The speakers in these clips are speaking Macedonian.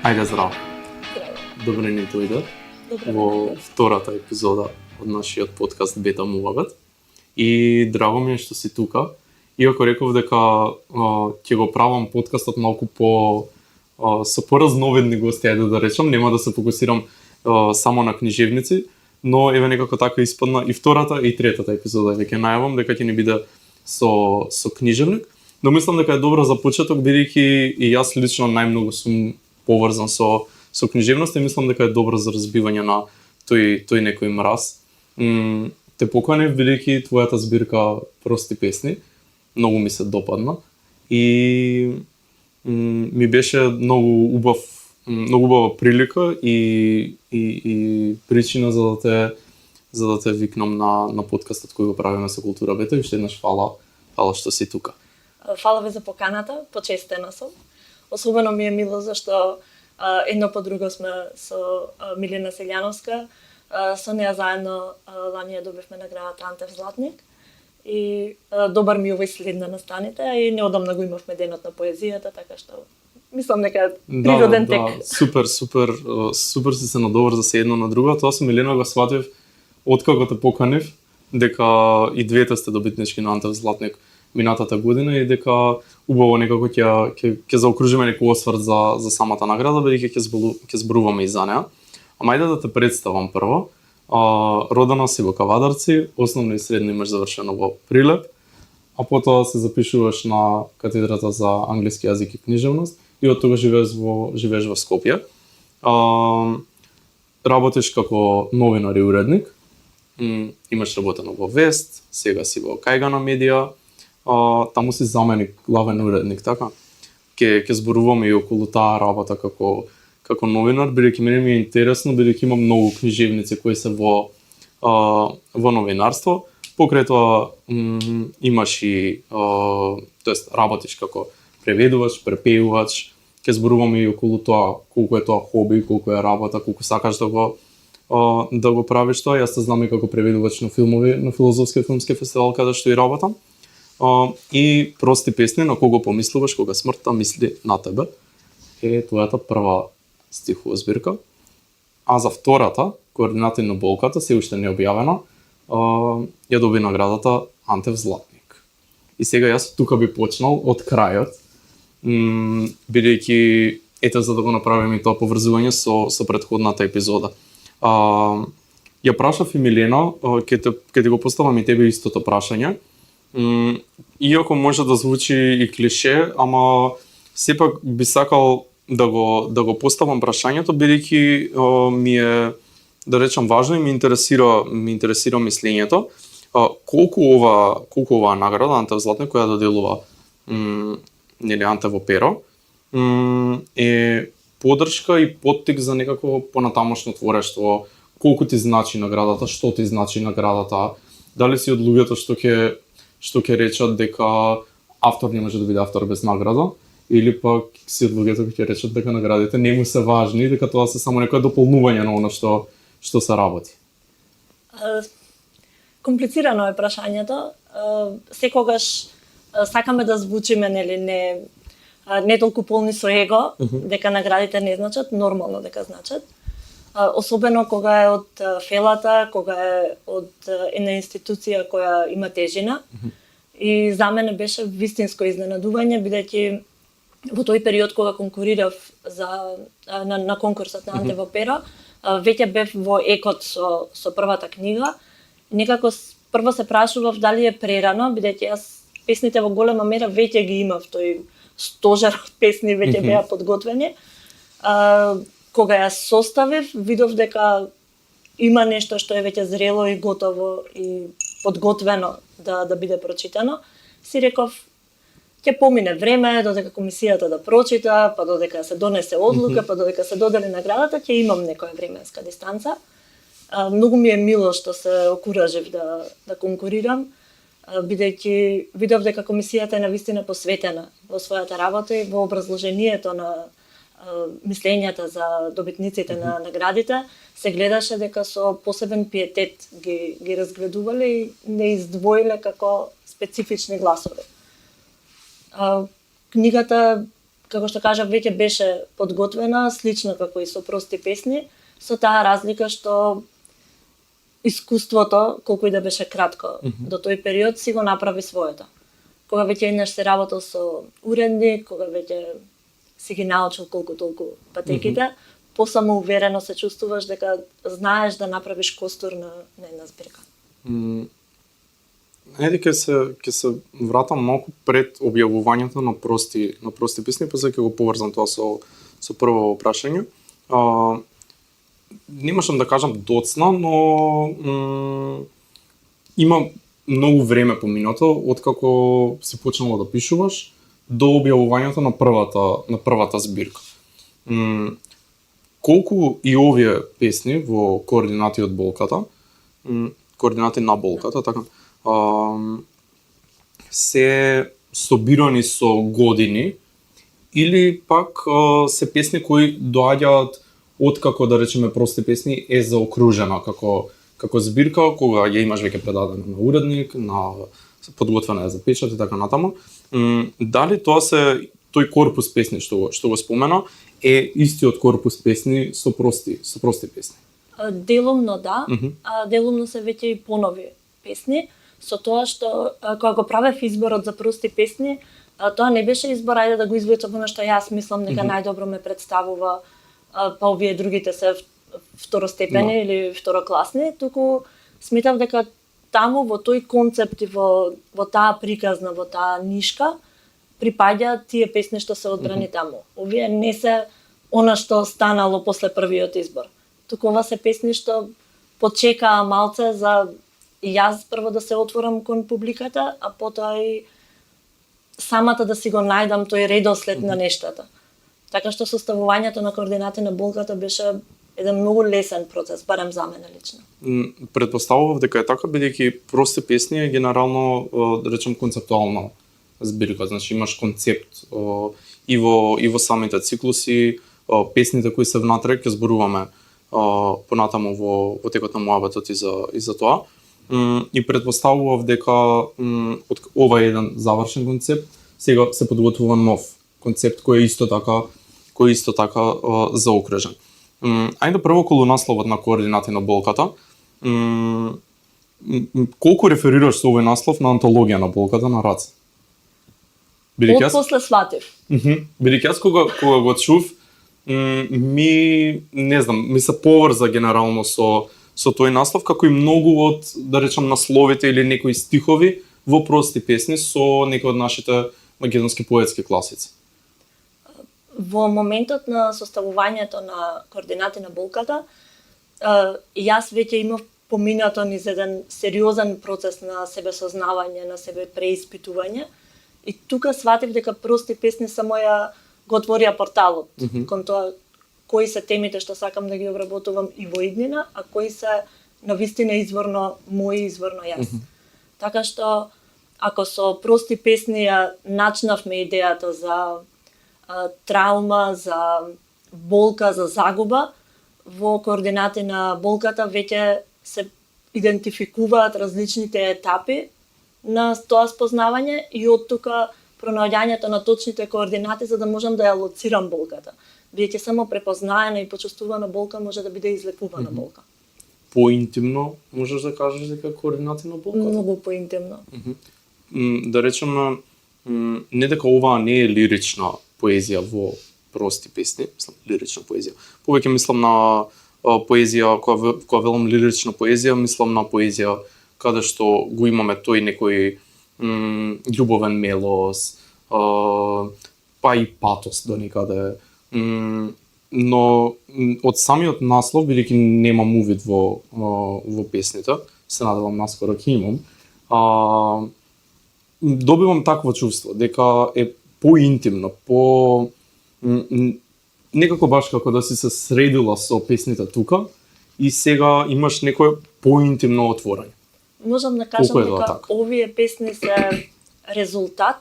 Ајде здраво. Здраво. Добре ни дојде Добре. во втората епизода од нашиот подкаст Бета Муабет. И драго ми е што си тука. Иако реков дека ќе го правам подкастот малку со поразновидни гости, ајде да речам, нема да се фокусирам само на книжевници, но еве некако така испадна и втората и третата епизода. Веќе најавам дека ќе ни биде со книжевник, но мислам дека е добро за почеток, бидејќи и јас лично најмногу сум поврзан со книжевност и мислам дека е добро за разбивање на тој некој мраз. Те поканив бидејќи твојата збирка Прости песни многу ми се допадна и ми беше многу убава прилика и причина за да те викнам на подкастот кој го правиме со Култура Бета. И уште еднаш фала што си тука. Фала ви за поканата, почестена сум. Особено ми е мило зашто едно по друго сме со Милена Селјановска. Со неа заедно лани ја добивме наградата Антев Златник. И добар ми овој след на настаните, и неодамна го имавме денот на поезијата, така што мислам дека е природен тек. Супер си се надоврза за едно на друго. Тоа со Милена го сватив откако те поканив, дека и двете сте добитнички на Антев Златник минатата година и дека убаво некако ќе заокружиме некој осврт за самата награда, бидејќи ќе зборуваме и за неа. Ама ајде да те представам прво. Родена си во Кавадарци, основно и средно имаш завршено во Прилеп, а потоа се запишуваш на катедрата за англиски јазик и книжевност и од тога живееш во Скопје. Работиш како новинар и уредник. Имаш работено во Вест, сега си во Кајгана медија. Таму си заменик, главен уредник, така? Ќе зборуваме и околу таа работа како новинар, бидејќи мене ми е интересно, бидејќи има многу книжевници кои се во новинарство. Покрај тоа имаш и тоест работиш како преведувач, препеувач. Ќе зборуваме и околу тоа колку е тоа хоби, колку е работа, колку сакаш да го правиш тоа. Јас те знам и како преведувач на филмови на Филозофскиот филмски фестивал каде што и работам. И Прости песни, на кого помислуваш кога смртта мисли на тебе, е твојата прва стихова збирка. А за втората, Координати на болката, се уште не објавена, ја доби наградата Антев Златник. И сега јас тука би почнал од крајот, бидејќи ете за да го направиме и тоа поврзување со претходната епизода. Ја прашав и Милена, ќе ти го поставам и тебе истото прашање. Иако може да звучи и клише, ама сепак би сакал да го поставам прашањето, бидејќи ми е, да речам, важно и ми интересира мислењето. Колку оваа награда Антев Златник која доделува Антево перо е поддршка и поттик за некакво понатамошно творештво, колку ти значи наградата, што ти значи наградата, дали си од луѓето што ќе речат дека автор не може да биде автор без награда, или пак си од луѓето кои ќе речат дека наградите не му се важни, дека тоа се само некое дополнување на она што се работи. Комплицирано е прашањето. Секогаш сакаме да звучиме не толку полни со его, дека наградите не значат, нормално дека значат. Особено кога е од фелата, кога е од една институција која има тежина. И за мене беше вистинско изненадување, бидејќи во тој период кога конкурирав на конкурсот на Антево перо, веќе бев во екот со првата книга. Некако прво се прашував дали е прерано, бидејќи јас песните во голема мера веќе ги имав, тој стожер од песни веќе беа подготвени. Кога ја составив, видов дека има нешто што е веќе зрело и готово и подготвено да биде прочитано. Си реков, ќе помине време додека комисијата да прочита, па додека се донесе одлука, па додека се додели наградата, ќе имам некоја временска дистанца. Многу ми е мило што се окуражив да конкурирам, бидејќи видов дека комисијата е навистина посветена во својата работа и во образложението на мислењата за добитниците на наградите, се гледаше дека со посебен пиетет ги разгледувале и не издвоиле како специфични гласови. Книгата како што кажав, веќе беше подготвена, слично како и со прости песни, со таа разлика што искуството, колку и да беше кратко, до тој период си го направи своето. Кога веќе еднаш се работел со уредник, кога веќе си ги научил колку толку патеките, посамоуверено се чувствуваш дека знаеш да направиш костур на една збирка. Еди ќе се вратам малку пред објавувањето на прости песни, па ќе го поврзам тоа со прво прашање. Не можам да кажам доцна, но има многу време поминато откако си почнала да пишуваш до објавувањето на првата збирка. Колку и овие песни во координати од болката, координати на болката, така, се собирани со години или пак се песни кои доаѓаат откако, да речеме, прости песни е заокружена како збирка, кога ја имаш веќе предадена на уредник, подготвена е за печат и така натаму. Дали тоа тој корпус песни што го спомена е истиот корпус песни со прости песни? Делумно да, а делумно се веќе и понови песни, со тоа што кога го правев изборот за прости песни, тоа не беше избор ајде да го извлечам она што јас мислам дека најдобро ме представува, па овие другите се второстепени или второкласни, туку сметав дека таму во тој концепт и во таа приказна, во таа нишка припаѓаат тие песни што се одбрани таму. Овие не се она што станало после првиот избор. Туку ова се песни што почекаа малце за и јас прво да се отворам кон публиката, а потоа и самата да си го најдам тој редослед на нештата. Така што составувањето на координати на болката беше еден многу лесен процес, барем за мене лично. Предпоставував дека е така, бидејќи прости песни е генерално, да речем, концептуална збирка. Значи имаш концепт и во самите циклуси, песните кои се внатре, ќе зборуваме понатаму во текот на муабетот и за тоа. И предпоставував дека ова е еден завршен концепт, сега се подготвува нов концепт кој е исто така заокружен. Ајде прво околу насловот на координати на болката. Колку реферираш со овој наслов на антологија на болката на Раце? Од после сватив. Бидејќи јас кога го чув, ми се поврза генерално со тој наслов, како и многу од, да речам, насловите или некои стихови во прости песни со некои од нашите македонски поетски класици. Во моментот на составувањето на координати на болката, јас веќе имав поминато низ еден сериозен процес на себесознавање, на себе преиспитување. И тука сватив дека прости песни само го отворија порталот кон тоа кои се темите што сакам да ги обработувам и во иднина, а кои се навистина изворно мои, изворно јас. Така што ако со прости песни ја начнавме идејата за траума, за болка, за загуба, во координати на болката веќе се идентификуваат различните етапи на тоа спознавање и од тука пронаоѓањето на точните координати за да можам да ја лоцирам болката. Бидејќи само препознаена и почувствувана болка може да биде излекувана болка. Поинтимно можеш да кажеш дека координати на болката? Многу поинтимно. Да речеме, не дека оваа не е лирична поезија во прости песни, мислам лирична поезија. Повеќе мислам на поезија, кога велам лирична поезија, мислам на поезија каде што го имаме тој некој љубовен мелос, па и патос до некаде. Но од самиот наслов, бидејќи немам увид во песните, се надевам наскоро ќе имам, добивам такво чувство дека е поинтимно, некако баш како да си се средила со песните тука и сега имаш некое поинтимно отворање. Можам да кажам дека овие песни се резултат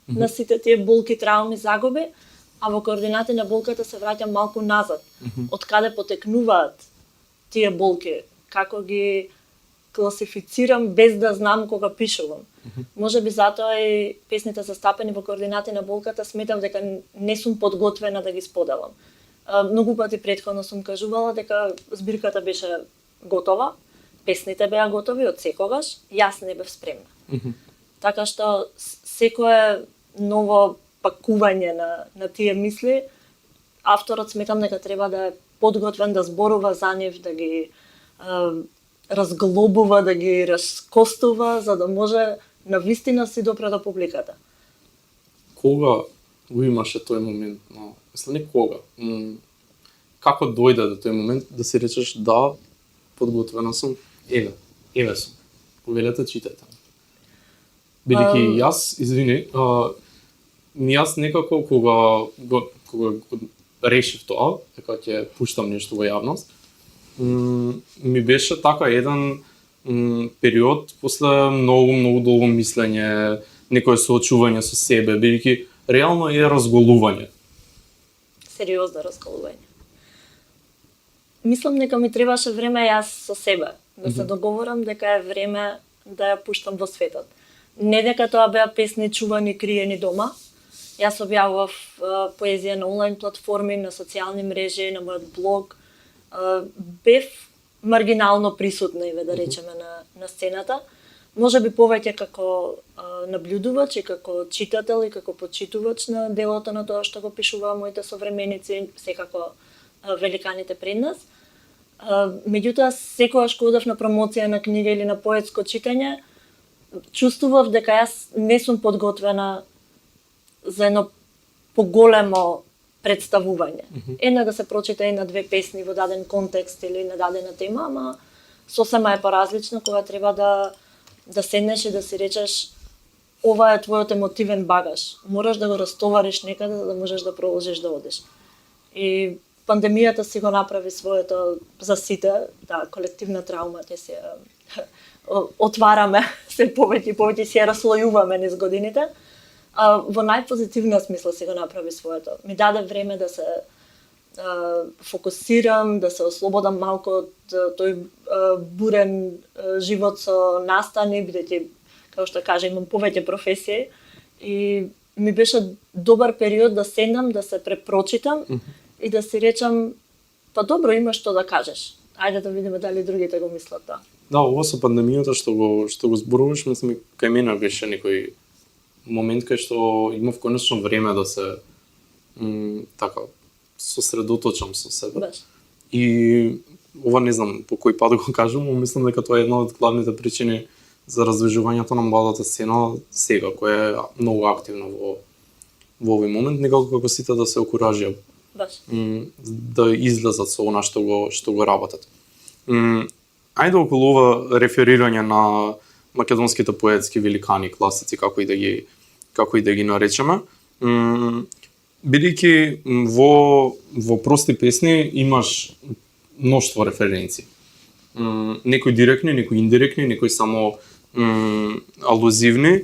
на сите тие болки, трауми, загуби, а во координати на болката се враќам малку назад. Од каде потекнуваат тие болки, како ги класифицирам без да знам кога пишувам. Можеби затоа и песните застапени во координати на болката сметам дека не сум подготвена да ги споделам. Многу пати претходно сум кажувала дека збирката беше готова, песните беа готови од секогаш, јас не бев спремна. Така што секое ново пакување на тие мисли, авторот сметам дека треба да е подготвен да зборува за нив, да ги разглобува, да ги раскостува, за да може на вистина си допре до публиката. Кога го имаше тој момент, мислам не кога, како дојде до тој момент да си речеш да, подготвена сум, еве сум, повелете читајте. Бидејќи јас, извини, јас некако кога решив тоа, дека ќе пуштам нешто во јавност, ми беше така еден период после многу долго мислење, некое соочување со себе, бидејќи реално е разголување. Сериозно разголување. Мислам дека ми требаше време јас со себе, да се договорам дека е време да ја пуштам во светот. Не дека тоа беа песни чувани криени дома. Јас објавував поезија на онлайн платформи, на социјални мрежи, на мојот блог. Бев маргинално присутна, да речеме, на сцената. Можеби повеќе како наблюдувач и како читател и како почитувач на делото на тоа што го пишуваа моите современици, секако великаните пред нас. Меѓутоа, секогаш кога одев на промоција на книга или на поетско читање, чувствував дека јас не сум подготвена за едно поголемо представување. Една да се прочита една две песни во даден контекст или на дадена тема, ама сосема е поразлично кога треба да седнеш и да си речеш ова е твојот емотивен багаж. Мораш да го растовариш некаде за да можеш да продолжиш да одиш. И пандемијата си го направи своето за сите, да, колективна траума ќе се отвараме се повеќе и повеќе си ја раслојуваме низ годините. Во најпозитивна смисла си го направи своето. Ми даде време да се фокусирам, да се ослободам малку од тој бурен живот со настани, бидејќи, како што кажа, имам повеќе професии и ми беше добар период да седнам, да се препрочитам и да си речам, па добро, имаш што да кажеш. Ајде да видиме дали другите го мислат тоа. Да, ова со пандемијата што го зборуваш, мислам кај мене беше некој момент кај што имав конечно време да се така сосредоточам со себе. Баш. И ова не знам по кој пат го кажам, но мислам дека тоа е една од главните причини за раздвижувањето на младата сцена сега, која е многу активна во овој момент, некако како сите да се окуражија. Баш. Да излезат со она што го работат. Ајде околу ова реферирање на македонските поетски великани, класици, како и да ги наречеме. Бидејќи во прости песни имаш мноштво референции. Некои директни, некои индиректни, некои само алузивни,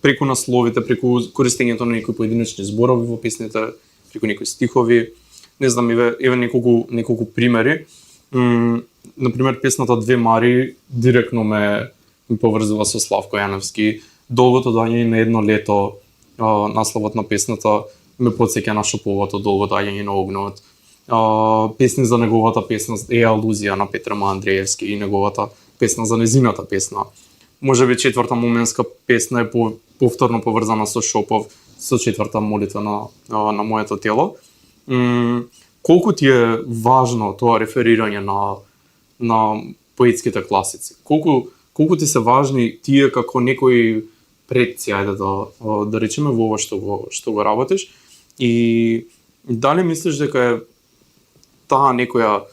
преку насловите, преку користењето на некои поединечни зборови во песните, преку некои стихови. Не знам, еве неколку примери. Например, песната Две Мари директно ме поврзува со Славко Јановски. Долгото доаѓање на едно лето, насловот на песната ме потсеќа на Шоповото Долго доаѓање на огнот. Песни за неговата песна е алузија на Петра Андреевски и неговата песна за незината песна. Можеби четврта моменска песна е повторно поврзана со Шопов, со четврта молитва на моето тело. Колку ти е важно тоа реферирање на поетските класици? Колку ти се важни тие како некои предци, ајде да речеме, во ова што го работиш? И дали мислиш дека е таа некоја,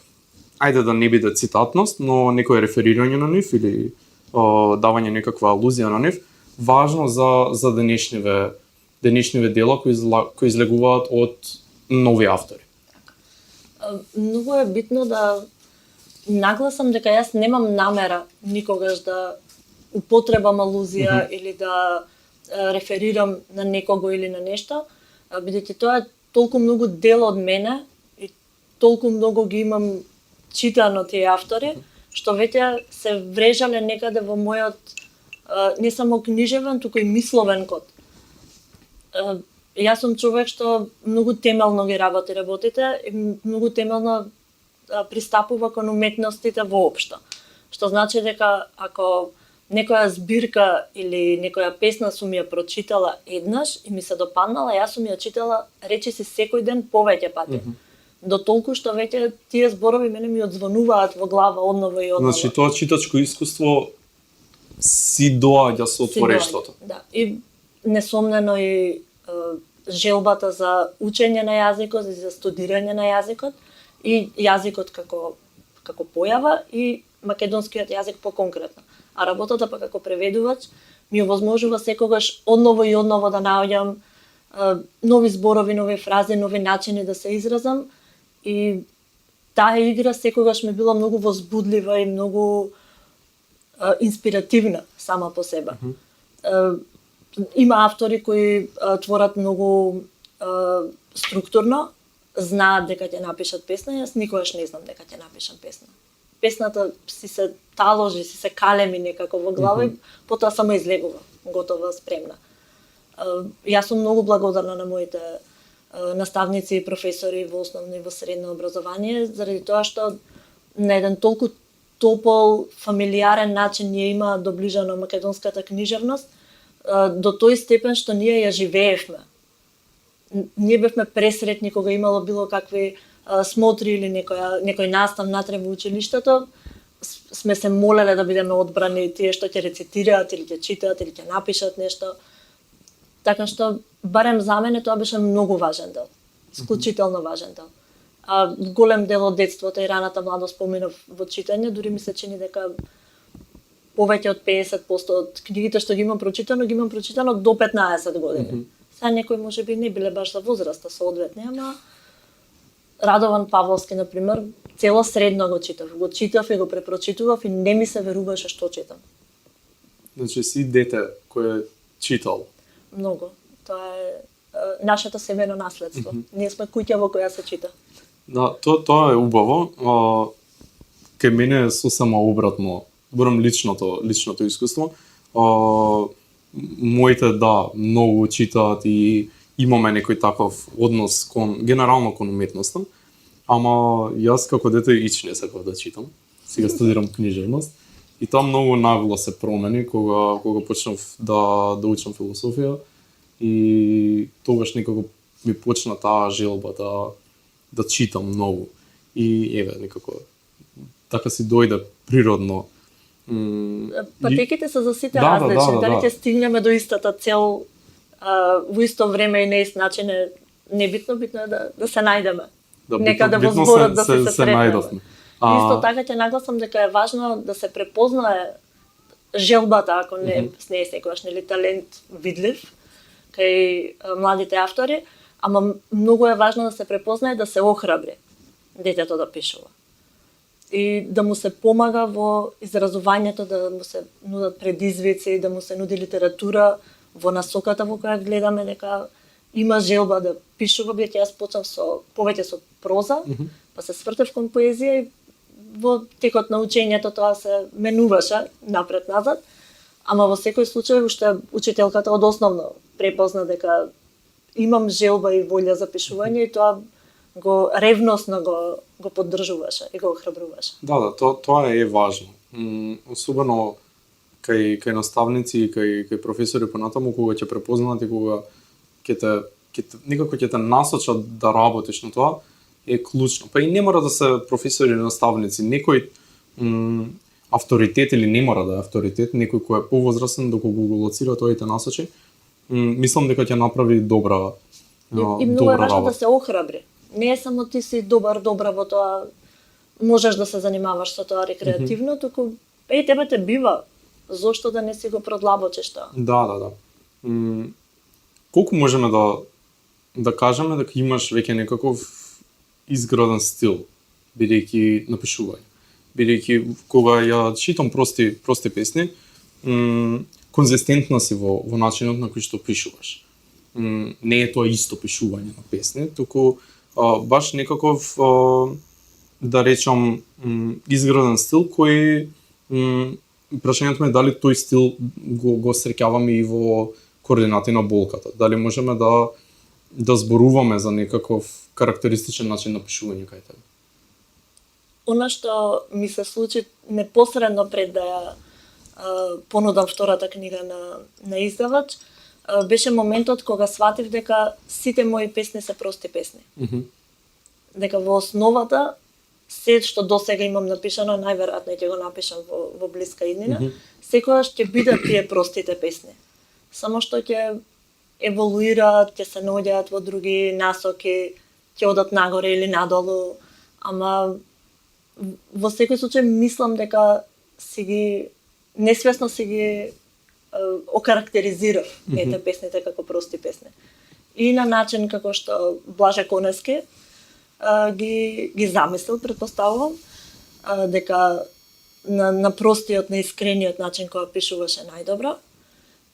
ајде да не биде цитатност, но некој реферирање на нив или давање некаква алузија на нив, важно за денешниве дела кои излегуваат од нови автори? Многу е битно да нагласам дека јас немам намера никогаш да употребам алузија или да реферирам на некого или на нешто, бидејќи тоа е толку многу дел од мене и толку многу ги имам читано тие автори, што веќе се врежале некаде во мојот не само книжевен, туку и мисловен код. Јас сум човек што многу темелно ги работи работите и многу темелно пристапува кон уметностите воопшто. Што значи дека ако некоја збирка или некоја песна сум ја прочитала еднаш и ми се допаднала, јас сум ја читала речиси секој ден повеќе пати. До толку што веќе тие зборови мене ми одзвонуваат во глава одново и одново. Значи тоа читачко искуство си доаѓа со творештвото. Да, и несомнено и желбата за учење на јазикот и за студирање на јазикот и јазикот како појава и македонскиот јазик поконкретно. А работата па како преведувач ми овозможува секогаш одново и одново да наоѓам нови зборови, нови фрази, нови начини да се изразам и таа игра секогаш ми била многу возбудлива и многу инспиративна сама по себе. Има автори кои творат многу структурно, знаат дека ќе напишат песна, јас никогаш не знам дека ќе напишам песна. Песната си се таложи, си се калеми некако во глава и потоа само излегува, готова, спремна. Јас сум многу благодарна на моите наставници и професори во основно и во средно образование, заради тоа што на еден толку топол, фамилиарен начин ние има доближено македонската книжевност, до тој степен што ние ја живеевме. Ние бевме пресретни кога имало било какви смотри или некој настав натре во училиштето, сме се молеле да бидеме одбрани тие што ќе рецитираат или ќе читаат или ќе напишат нешто. Така што барем за мене тоа беше многу важен дел. Исклучително важен дел. Голем дел од детството и раната младост поминав во читање, дури ми се чини дека повеќе од 50% од книгите што ги имам прочитано до 15 години. Сега некои можеби не биле баш за возраста соодветни, ама Радован Павловски, например, цело средно го читав и го препрочитував и не ми се веруваше што читам. Значи си дете кој е читал? Многу. Тоа е нашето семено наследство. Ние сме куќа во која се чита. Да, тоа е убаво. Кај мене е сосема обратно. Барам личното искуство. Моите многу читаат и имаме некој таков однос генерално кон уметноста. Ама јас како дете ич не сакав да читам. Сега студирам книжевност и тоа многу нагло се промени кога почнав да учам философија и тогаш некако ми почна таа желба да читам многу. И еве некако така си дојде природно. Патеките се за сите различни, дали ќе стигнеме до истата цел во исто време и на ист начин е небитно, битно е да се најдеме. Некаде во зборот да се сретнеме. Исто така ќе нагласам дека е важно да се препознае желбата, ако не е секогаш нели талент видлив кај младите автори, ама многу е важно да се препознае, да се охрабри детето да пишува. И да му се помага во изразувањето, да му се нудат предизвици, да му се нуди литература во насоката во која гледаме дека има желба да пишува, бидејќи јас почнав повеќе со проза, па се свртев кон поезија и во текот на учењето тоа се менуваше напред-назад, ама во секој случај уште учителката од основно препозна дека имам желба и волја за пишување и тоа го ревносно го поддржуваше и го охрабруваше. Да, тоа е важно. Особено кај наставници и кај професори понатаму кога ќе препознаат и кога некако ќе те насочат да работиш на тоа е клучно. Па и не мора да се професори или наставници, некој авторитет или не мора да е авторитет, некој кој е повозрастен доколку го лоцира тоа и те насочи, мислам дека ќе направи добра и многу е важно да се охрабри. Не е само ти си добра во тоа, можеш да се занимаваш со тоа рекреативно, туку тебе те бива, зошто да не си го продлабочиш тоа? Да. Колку можеме да кажеме дека имаш веќе некаков изграден стил, бидејќи напишување? Бидејќи кога ја читам прости песни, конзистентна си во начинот на кој што пишуваш. Не е тоа исто пишување на песни, туку баш некаков да речам, изграден стил кој прашањето ми е дали тој стил го среќаваме и во координати на болката. Дали можеме да зборуваме за некаков карактеристичен начин на пишување кај тебе? Она што ми се случи непосредно пред да ја понудам втората книга на издавач, беше моментот кога сватив дека сите мои песни се прости песни. Дека во основата се што досега имам напишано, најверојатно ќе го напишам во блиска иднина, секогаш ќе бидат тие простите песни. Само што ќе еволуираат, ќе се наоѓаат во други насоки, ќе одат нагоре или надолу, ама во секој случај мислам дека несвесно си ги окарактеризирав ете песните како прости песни. И на начин како што Блаже Конески ги замислил, предпоставувам, дека на простиот, на искрениот начин кој пишуваше најдобро,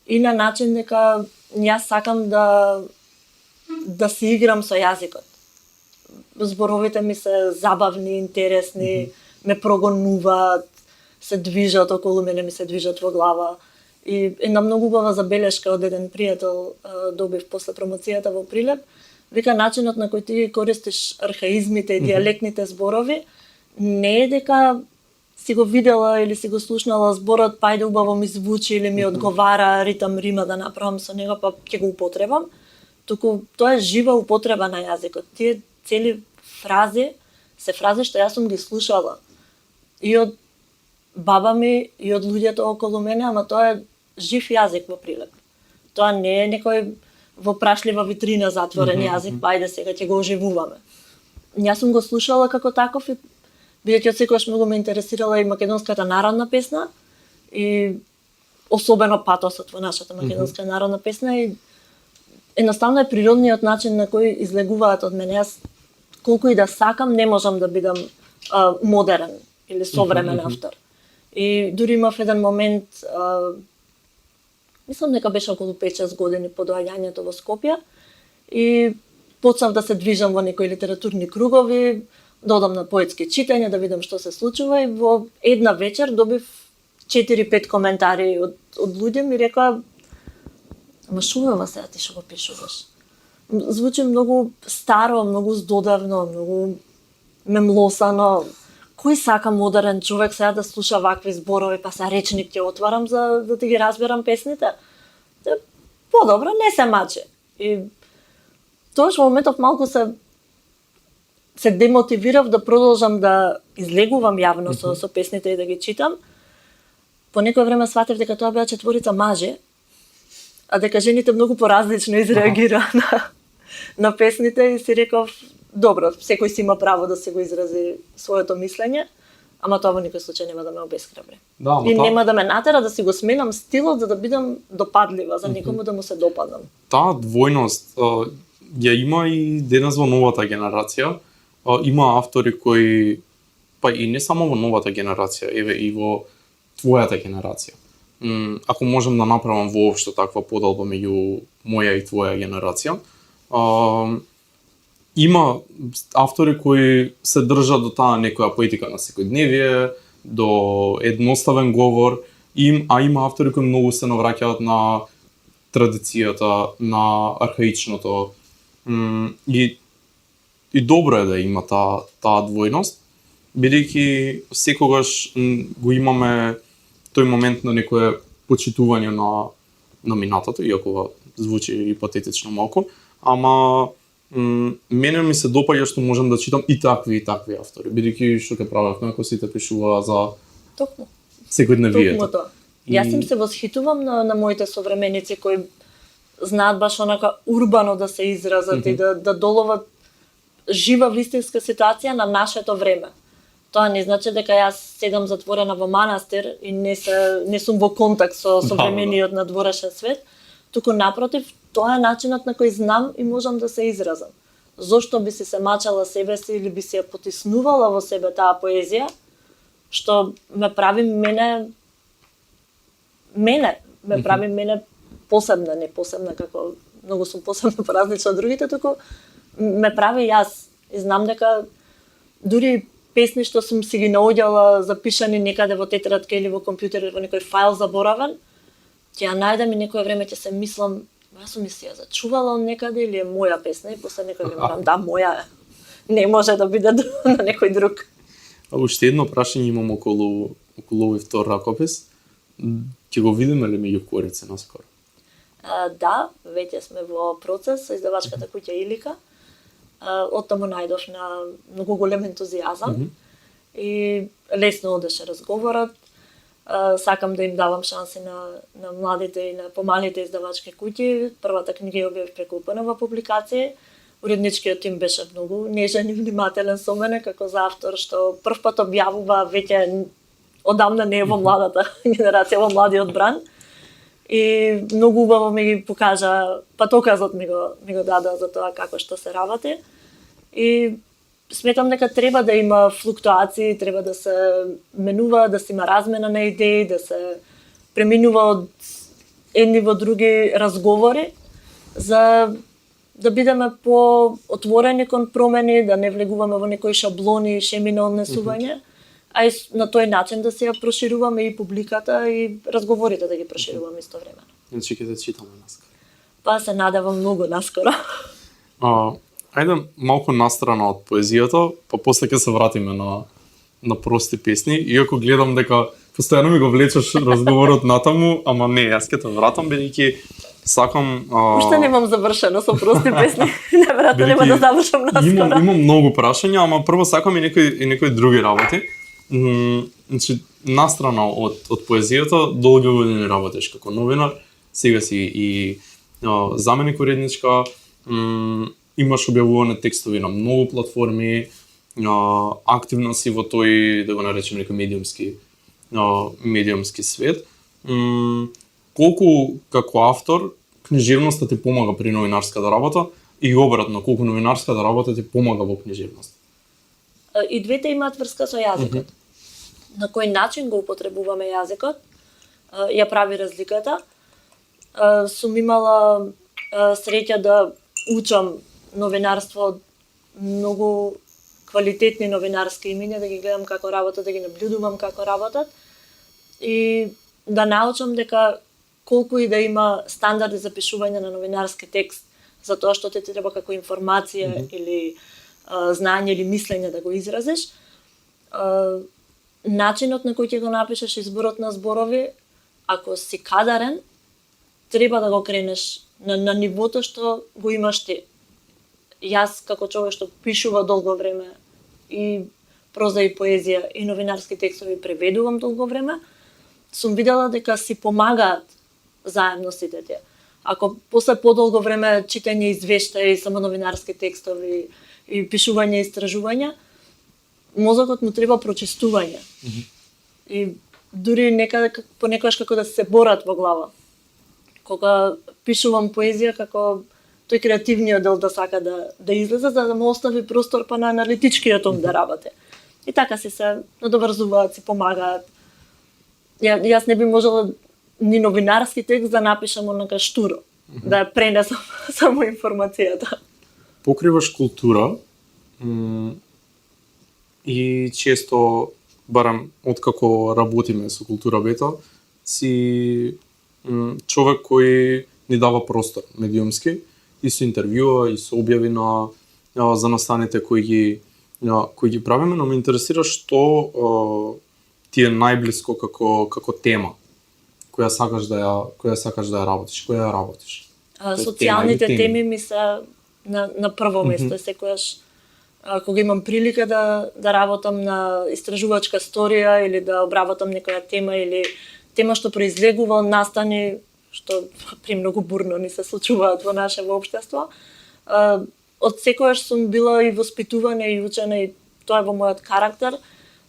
и на начин дека јас сакам да се играм со јазикот. Зборовите ми се забавни, интересни, ме прогонуваат, се движат околу мене, ми се движат во глава. И една многу убава забелешка од еден пријател добив после промоцијата во Прилеп, вика начинот на кој ти користиш архаизмите и диалектните зборови, не е дека си го видела или си го слушнала зборот, па ајде убаво ми звучи или ми одговара ритам рима да направам со него, па ќе го употребам, туку тоа е жива употреба на јазикот. Тие цели фрази се фрази што јас сум ги слушала и од баба ми и од луѓето околу мене, ама тоа е жив јазик во Прилеп. Тоа не е некој во прашлива витрина затворен јазик, па ајде сега ќе го оживуваме. Јас сум го слушала како таков и бидејќи од секогаш многу ме интересирала и македонската народна песна и особено патосот во нашата македонска народна песна и едноставно е природниот начин на кој излегуваат од мене. Јас колку и да сакам не можам да бидам модерен или современ автор. И дури имав еден момент, мислам дека беше околу 5-6 години по доаѓањето во Скопје и почнав да се движам во некои литературни кругови, да одам на поетски читања, да видам што се случува и во една вечер добив 4-5 коментари од луѓе ми рекоа: "Ама шо сега ти што го пишуваш? Звучи многу старо, многу здодевно, многу мемлосано. Кој сака модерен човек сега да слуша вакви зборови, па са речник ќе отварам за да ти ги разберам песните? Подобро, не се маче." И тоаш во моментов малку се демотивирав да продолжам да излегувам јавно со песните и да ги читам. По некој време сватив дека тоа беа четворица мажи, а дека жените многу поразлично изреагираа на песните и си реков: добро, секој си има право да се го изрази своето мислење, ама тоа во никој случај нема да ме обесхрабри. Да, и нема да ме натера да си го сменам стилот за да бидам допадлива, за некому да му се допадам. Таа двојност ја има и денес во новата генерација. Има автори кои, па и не само во новата генерација, еве и во твојата генерација. Ако можам да направам воопшто таква поделба меѓу моја и твоја генерација, има автори кои се држат до таа некоја поетика на секојдневие, до едноставен говор, а има автори кои многу се навраќаат на традицијата, на архаичното. И добро е да има таа двојност, бидејќи секогаш го имаме тој момент на некое почитување на минатото, иако звучи и патетично малку, ама мене ми се допаѓа што можам да читам и такви автори, бидејќи што ќе правевме ако сите пишуваа за Токму секојдневието. тоа. Јас им се восхитувам на моите современици кои знаат баш онака урбано да се изразат и да доловат жива вистинска ситуација на нашето време. Тоа не значи дека јас седам затворена во манастир и не сум во контакт со современиот надворешен свет, туку напротив, тоа е начинот на кој знам и можам да се изразам. Зошто би се мачала себе си или би се ја потиснувала во себе таа поезија, што ме прави мене прави мене посебна, не посебна како многу сум посебна поразлична од другите, туку ме прави јас. И знам дека дури песни што сум си ги наоѓала запишани некаде во тетрадка или во компјутер или во некој файл заборавен, ќе ја најдам и некое време ќе се мислам, јас сум си ја зачувала од некаде или е моја песна и после некој време да, моја е. Не може да биде на некој друг. А уште едно прашање имам околу овој втор ракопис. Ќе го видиме ли меѓу корице наскоро? Да, веќе сме во процес со издавачката куќа Илика. Оттаму најдов на многу голем ентузијазам и лесно одеше разговорот. Сакам да им давам шанси на младите и на помалите издавачки куќи. Првата книга ја објавив преку УПН публикација. Уредничкиот тим беше многу нежен и внимателен со мене како за автор што прв пат објавува веќе одамна не е во младата генерација, во младиот бран. И многу убаво ми ги покажа, патоказот ми го дада за тоа како што се работи. И сметам дека треба да има флуктуации, треба да се менува, да се има размена на идеи, да се преминува од едни во други разговори, за да бидеме по-отворени кон промени, да не влегуваме во некои шаблони, шеми на однесување, а и на тој начин да се ја прошируваме и публиката и разговорите да ги прошируваме истовремено. Значи ќе те читаме наскоро. Па се надевам многу наскоро. Ајде малку настрана од поезијата, па после ќе се вратиме на прости песни, иако гледам дека постојано ми го влечеш разговорот натаму, ама не, јас ќе те вратам бидејќи сакам Уште немам завршено со прости песни. Неверојатно нема да завршам наскоро. Имам многу прашања, ама прво сакам и некои други работи. Значи, настрана од поезијата, долги години работиш како новинар, сега си и заменик уредничка, имаш објавуване текстови на многу платформи, активна си во тој, да го наречем некој медиумски свет. Колку како автор книжевноста ти помага при новинарската работа и обратно, колку новинарската работа ти помага во книжевност? И двете имаат врска со јазикот. На кој начин го употребуваме јазикот, ја прави разликата. Сум имала среќа да учам новинарство од многу квалитетни новинарски имиња, да ги гледам како работат, да ги наблюдувам како работат и да научам дека колку и да има стандарди за пишување на новинарски текст, за тоа што ти треба како информација или знаење или мислење да го изразиш, начинот на кој ќе го напишеш, изборот на зборови, ако си кадарен, треба да го кренеш на нивото што го имаш ти. Јас како човек што пишува долго време и проза и поезија и новинарски текстови преведувам долго време, сум видела дека си помагаат заедно сите тие. Ако после подолго време читање извештаи, само новинарски текстови и пишување и истражувања, мозокот му треба прочистување. И дури некаде понекогаш како да се борат во глава. Кога пишувам поезија, како тој креативниот дел да сака да излезе, за да му остави простор па на аналитичкиот ум да работи. И така се надоврзуваат, си помагаат. Јас не би можела ни новинарски текст да напишам онака штуро, да пренесам само информацијата. Покриваш култура и често, барам откако работиме со Култура Бета, си човек кој ни дава простор медиумски и со интервјуа и со објави за настаните кои ги правиме, но ме интересира што ти е најблиско како тема која сакаш да ја работиш, која ја работиш. Социјалните теми ми се на прво место, секогаш кога имам прилика да работам на истражувачка сторија или да обработам некоја тема или тема што произлегува од настани што премногу бурно ни се случуваат во нашето општество. Од секогаш сум била и воспитувана и учена и тоа е во мојот карактер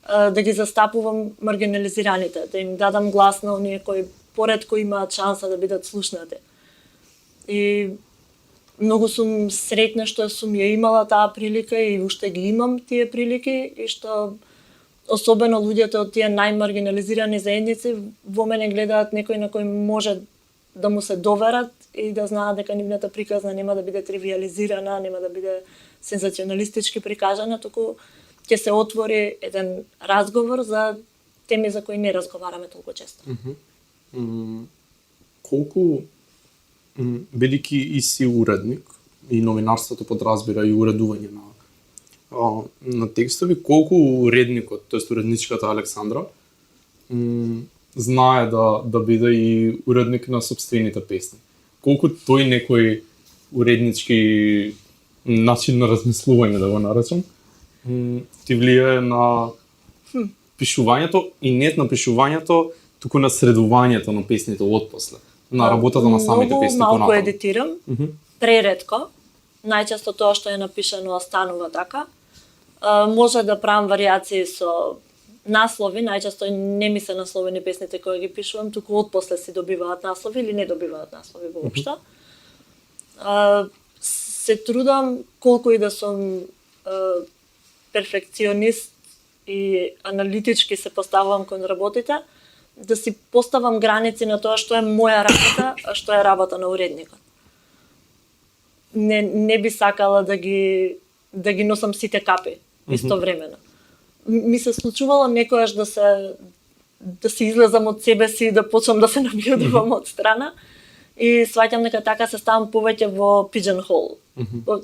да ги застапувам маргинализираните, да им дадам глас на оние кои поретко имаат шанса да бидат слушнати. И многу сум сретна што сум ја имала таа прилика и уште ги имам тие прилики и што особено луѓето од тие најмаргинализирани заедници во мене гледаат некој на кој може да му се доверат и да знаат дека нивната приказна нема да биде тривиализирана, нема да биде сензационалистички прикажана, туку ќе се отвори еден разговор за теми за кои не разговараме толку често. Колку, бидејќи и си уредник, и новинарството подразбира и уредување на текстови, колку уредникот, тоест уредничката Александра, знае да биде и уредник на сопствените песни. Колку тој некој уреднички начин на размислување, да го наречам, ти влијае на пишувањето и не на пишувањето, туку на средувањето на песните отпосле, на работата на самите песни Многу малку понатаму. едитирам, преретко. Најчесто тоа што е напишано останува така. Може да правам варијации со наслови, најчесто не ми се насловени песните кои ги пишувам, туку отпосле си добиваат наслови или не добиваат наслови воопшто. Се трудам колку и да сум перфекционист и аналитички се поставувам кон работите, да си поставам граници на тоа што е моја работа, а што е работа на уредникот. Не би сакала да ги носам сите капи истовремено. Ми се случувало некојаш да се излезам од себе си и да почнам да се набиодувам од страна и сваќам дека така се ставам повеќе во pigeonhole.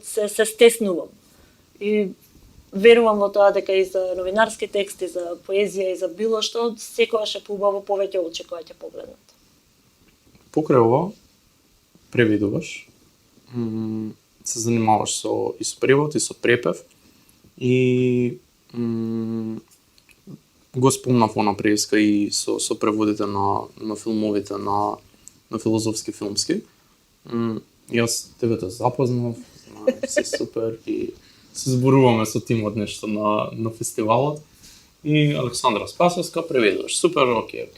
Се стеснувам. И верувам во тоа дека и за новинарски тексти, за поезија и за било што, секогаш е поубаво повеќе очи кои ќе погледнат. Покрај ова, преведуваш, се занимаваш и со превод, и со препев, и го спомнав она преска и со преводите на филмовите на филозофски филмски. Јас тебе те запознав, си супер и се зборуваме со тимот нешто на фестивалот и Александра Спасовска преведуваш. Супер, окей.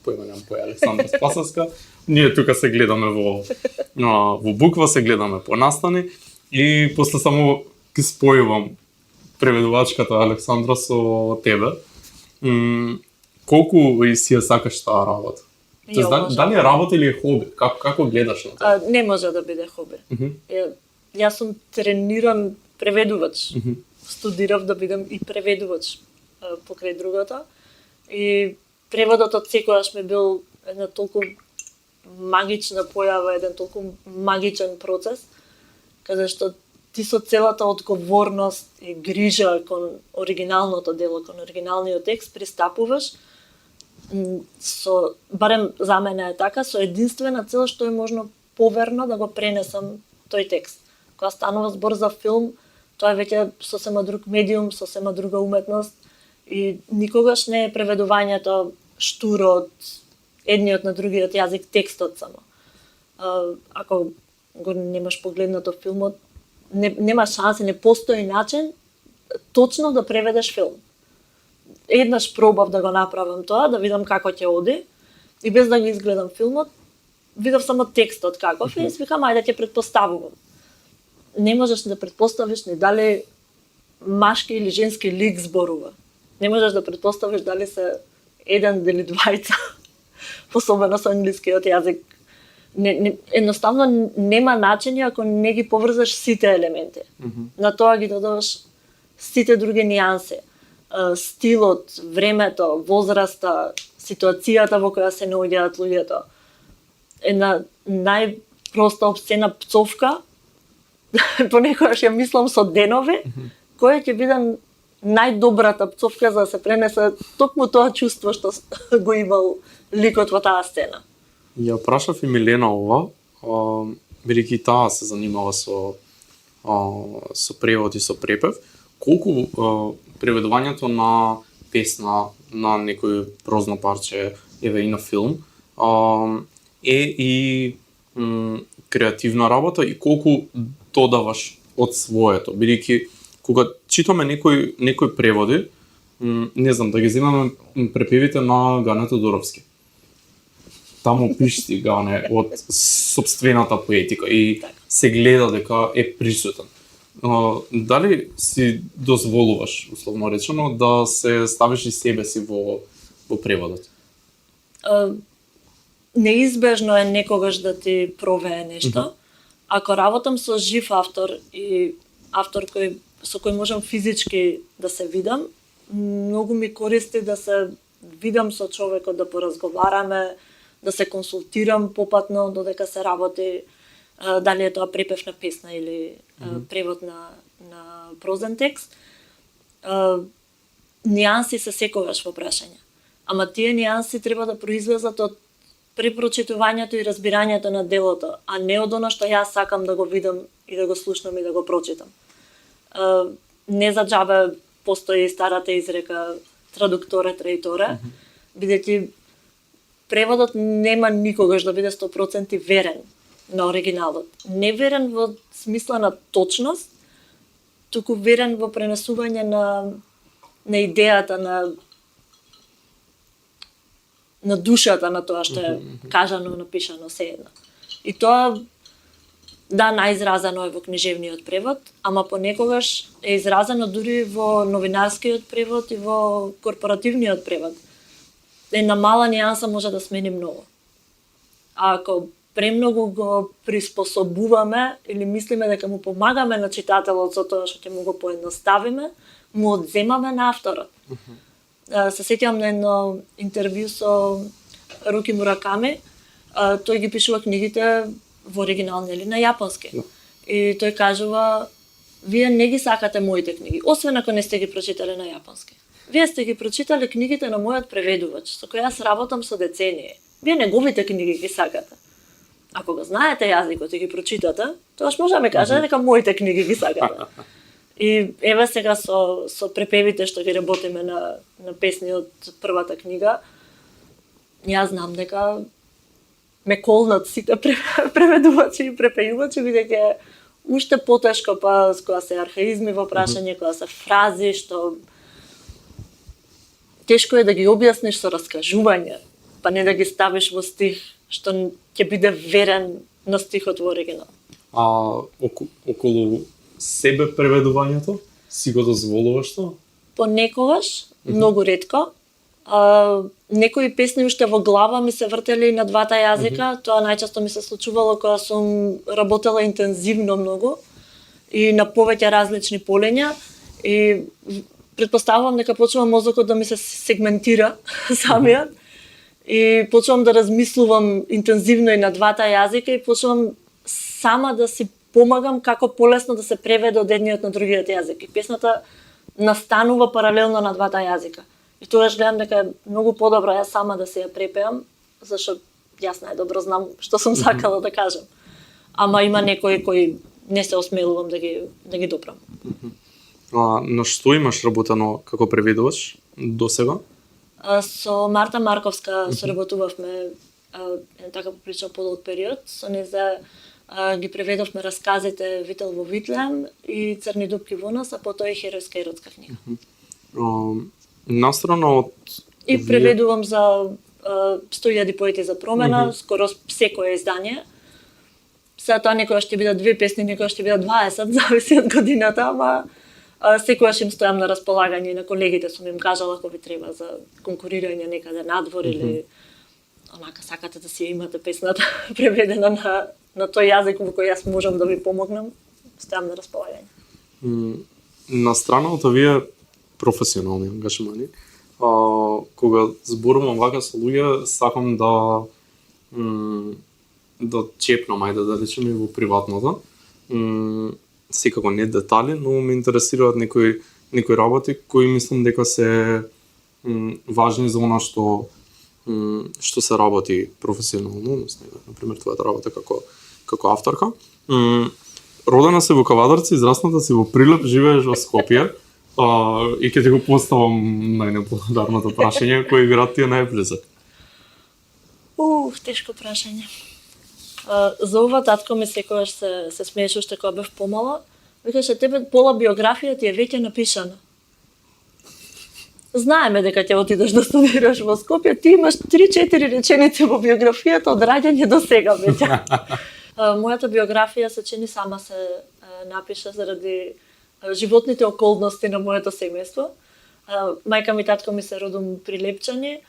Појма немам кој е Александра Спасовска. Ние тука се гледаме во буква, се гледаме по настани и после само ги спојувам преведувачката Александра со тебе. Колку и си ја сакаш таа работа? Дали е работа или е хоби? Како гледаш на тоа? Не може да биде хоби. Јас сум трениран преведувач. Студирав да бидам и преведувач покрај другото. И преводот од секогаш ми бил една толку магична појава, еден толку магичен процес, каде што ти со целата одговорност и грижа кон оригиналното дело, кон оригиналниот текст пристапуваш барем за мене е така, со единствена цел што е можно поверно да го пренесам тој текст. Кога станува збор за филм, тоа е веќе сосема друг медиум, сосема друга уметност и никогаш не е преведувањето штуро од едниот на другиот јазик, текстот само. Ако го немаш погледнато филмот, нема шанси, не постои начин точно да преведеш филм. Еднаш пробав да го направам тоа, да видам како ќе оди и без да го изгледам филмот, видов само текстот каков и свикам ајде ќе предпоставувам. Не можеш да предпоставиш ни дали машки или женски лик зборува. Не можеш да предпоставиш дали се еден или двајца, особено со англискиот јазик. Едноставно нема начини ако не ги поврзаш сите елементи. На тоа ги додаваш сите други нијанси. Стилот, времето, возраста, ситуацијата во која се наоѓаат луѓето. Една најпроста обсцена пцовка, понекогаш ја мислам со денови, која ќе биде најдобрата пцовка за да се пренесе токму тоа чувство што го имал ликот во таа сцена. Ја прашав и Милена ова, бидејќи таа се занимава со превод и со препев, колку преведувањето на песна, на некој прозно парче, еве и на филм, е и креативна работа и колку додаваш од своето, бидејќи кога читаме некои преводи, не знам, да ги земаме препевите на Гане Тодоровски. Таму пишти Гане од сопствената поетика и се гледа дека е присутен. Дали си дозволуваш, условно речено, да се ставиш и себе си во преводот? Неизбежно е некогаш да ти провее нешто. Ако работам со жив автор и автор кој со кој можам физички да се видам. Многу ми користи да се видам со човекот, да поразговараме, да се консултирам попатно додека се работи, дали е тоа препев на песна или превод на прозен текст. Нијанси се секогаш во прашање. Ама тие нијанси треба да произлезат од препрочитувањето и разбирањето на делото, а не од она што јас сакам да го видам и да го слушнам и да го прочитам. Не за џабе постои старата изрека традукторе траиторе, бидејќи преводот нема никогаш да биде 100% верен на оригиналот. Не верен во смисла на точност, туку верен во пренесување на идејата, на душата на тоа што е кажано, напишано, сеедно. И тоа, да, наизразено е во книжевниот превод, ама понекогаш е изразено дури во новинарскиот превод и во корпоративниот превод. Една мала нијанса може да смени многу. А ако премногу го приспособуваме или мислиме дека му помагаме на читателот со тоа што ќе му го поедноставиме, му одземаме на авторот. Се сеќавам на едно интервју со Руки Мураками, тој ги пишува книгите во оригинал, нели, на јапонски. И тој кажува, вие не ги сакате моите книги, освен ако не сте ги прочитале на јапонски. Вие сте ги прочитале книгите на мојот преведувач, со кој јас работам со децении. Вие неговите книги ги сакате. Ако го знаете јазикот и ги прочитате, тогаш може да ми кажете дека моите книги ги сакате. И еве сега со препевите што ги работиме на песни од првата книга, јас знам дека ме колнат сите преведувачи и препејувачи, бидејќи е уште потешко, па кога се архаизми во прашање, кога се фрази што тешко е да ги објасниш со раскажување, па не да ги ставиш во стих што ќе биде верен на стихот во оригинал. А околу себе преведувањето си го дозволуваш тоа? Понекогаш, многу ретко. Некои песни уште во глава ми се вртели на двата јазика, тоа најчесто ми се случувало кога сум работела интензивно многу и на повеќе различни полења и претпоставувам дека почнува мозокот да ми се сегментира самиот и почнувам да размислувам интензивно и на двата јазика и почнувам сама да си помагам како полесно да се преведе од едниот на другиот јазик. И песната настанува паралелно на двата јазика. И тогаш гледам дека е многу подобро јас сама да се ја препеам, зашто јас најдобро знам што сум сакала да кажам. Ама има некои кои не се осмелувам да ги допрам. На што имаш работено како преведувач досега? Со Марта Марковска соработувавме така поприлично подолг период. Со неја ги преведовме расказите Вител во Витлеем и Црни дупки во нас, а потоа и Херојска еротска книга. Настрана од... И преведувам за 100.000 поети за промена, скоро секое издание. Сега тоа некојаш ќе бидат 2 песни, некојаш ќе бидат 20, зависи од годината, ама секојаш им стојам на располагање на колегите, сум им кажала ако ви треба за конкурирање некаде надвор или онака сакате да си имате песната преведена на тој јазик во кој јас можам да ви помогнам, стојам на располагање. На страна од овие професионални ангажмани, кога зборувам вака со луѓе, сакам да чепнам, ајде да речеме во приватното. Секако не детали, но ме интересираат некои работи кои мислам дека се важни за она што се работи професионално, односно, например, твојата работа како авторка. Родена си во Кавадарци, израсната си во Прилеп, живееш во Скопје, и ќе ти го поставам најнеблагодарното прашање, кој град ти е најблизок? Тешко прашање. За ова татко ми секогаш се смееше уште кога бев помала. Викаше, тебе пола биографија ти е веќе напишана. Знаеме дека ќе отидеш да студираш во Скопје, ти имаш 3-4 реченици во биографијата од раѓање до сега веќе. Мојата биографија се чини сама се напиша заради животните околности на моето семејство. Мајка ми и татко ми се родом Прилепчани.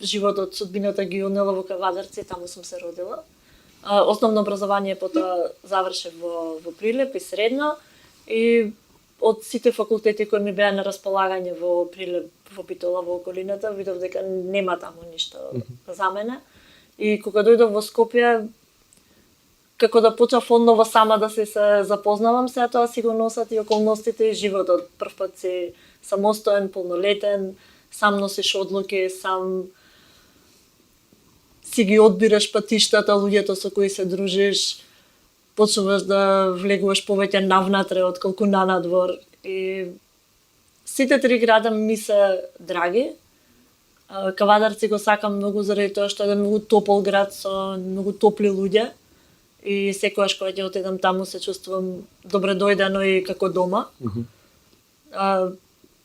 Животот, судбината ги унела во Кавадарци, таму сум се родила. Основно образование потоа завршив во Прилеп и средно и од сите факултети кои ми беа на располагање во Прилеп, во Битола, во околината, видов дека нема таму ништо за мене. И кога дојдов во Скопје, како да почнав одново сама да се запознавам, сега тоа си го носат и околностите и животот. Прв пат си самостоен, полнолетен, сам носиш одлуки, сам си ги одбираш патиштата, луѓето со кои се дружиш, почнуваш да влегуваш повеќе навнатре отколку нанадвор. И сите три града ми се драги. Кавадарци го сакам многу заради тоа што е многу топол град со многу топли луѓе. И секогаш кога ќе отидам таму се чувствувам добре дојдено и како дома.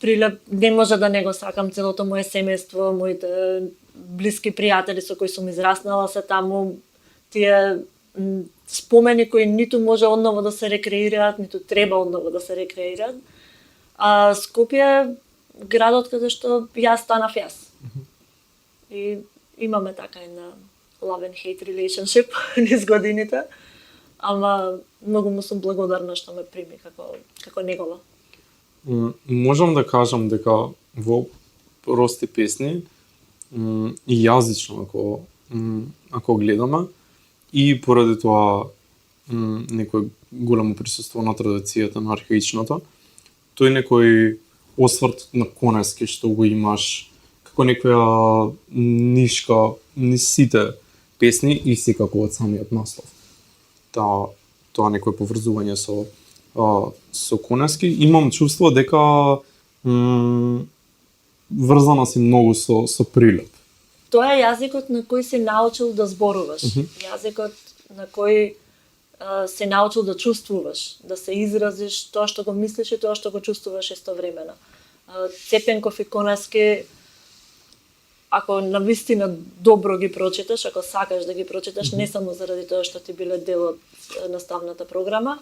Прилеп не може да не го сакам, целото моје семејство, моите блиски пријатели со кои сум израснала се таму, тие спомени кои ниту може одново да се рекреираат, ниту треба одново да се рекреираат. А Скопје е градот каде што јас станав јас. И имаме така една love and hate relationship низ годините, ама многу му сум благодарна што ме прими како негова. Можам да кажам дека во прости песни и јазично ако гледаме и поради тоа некој големо присуство на традицијата на архаичното, тој некој осврт на конески што го имаш како некоја нишка низ сите песни и секако од самиот наслов. Тоа некој поврзување со конески. Имам чувство дека врзана си многу со Прилеп. Тоа е јазикот на кој си научил да зборуваш. Јазикот на кој се научил да чувствуваш, да се изразиш тоа што го мислиш и тоа што го чувствуваш истовремено. Цепенков и конески, ако навистина добро ги прочиташ, ако сакаш да ги прочиташ, не само заради тоа што ти биле дел од наставната програма,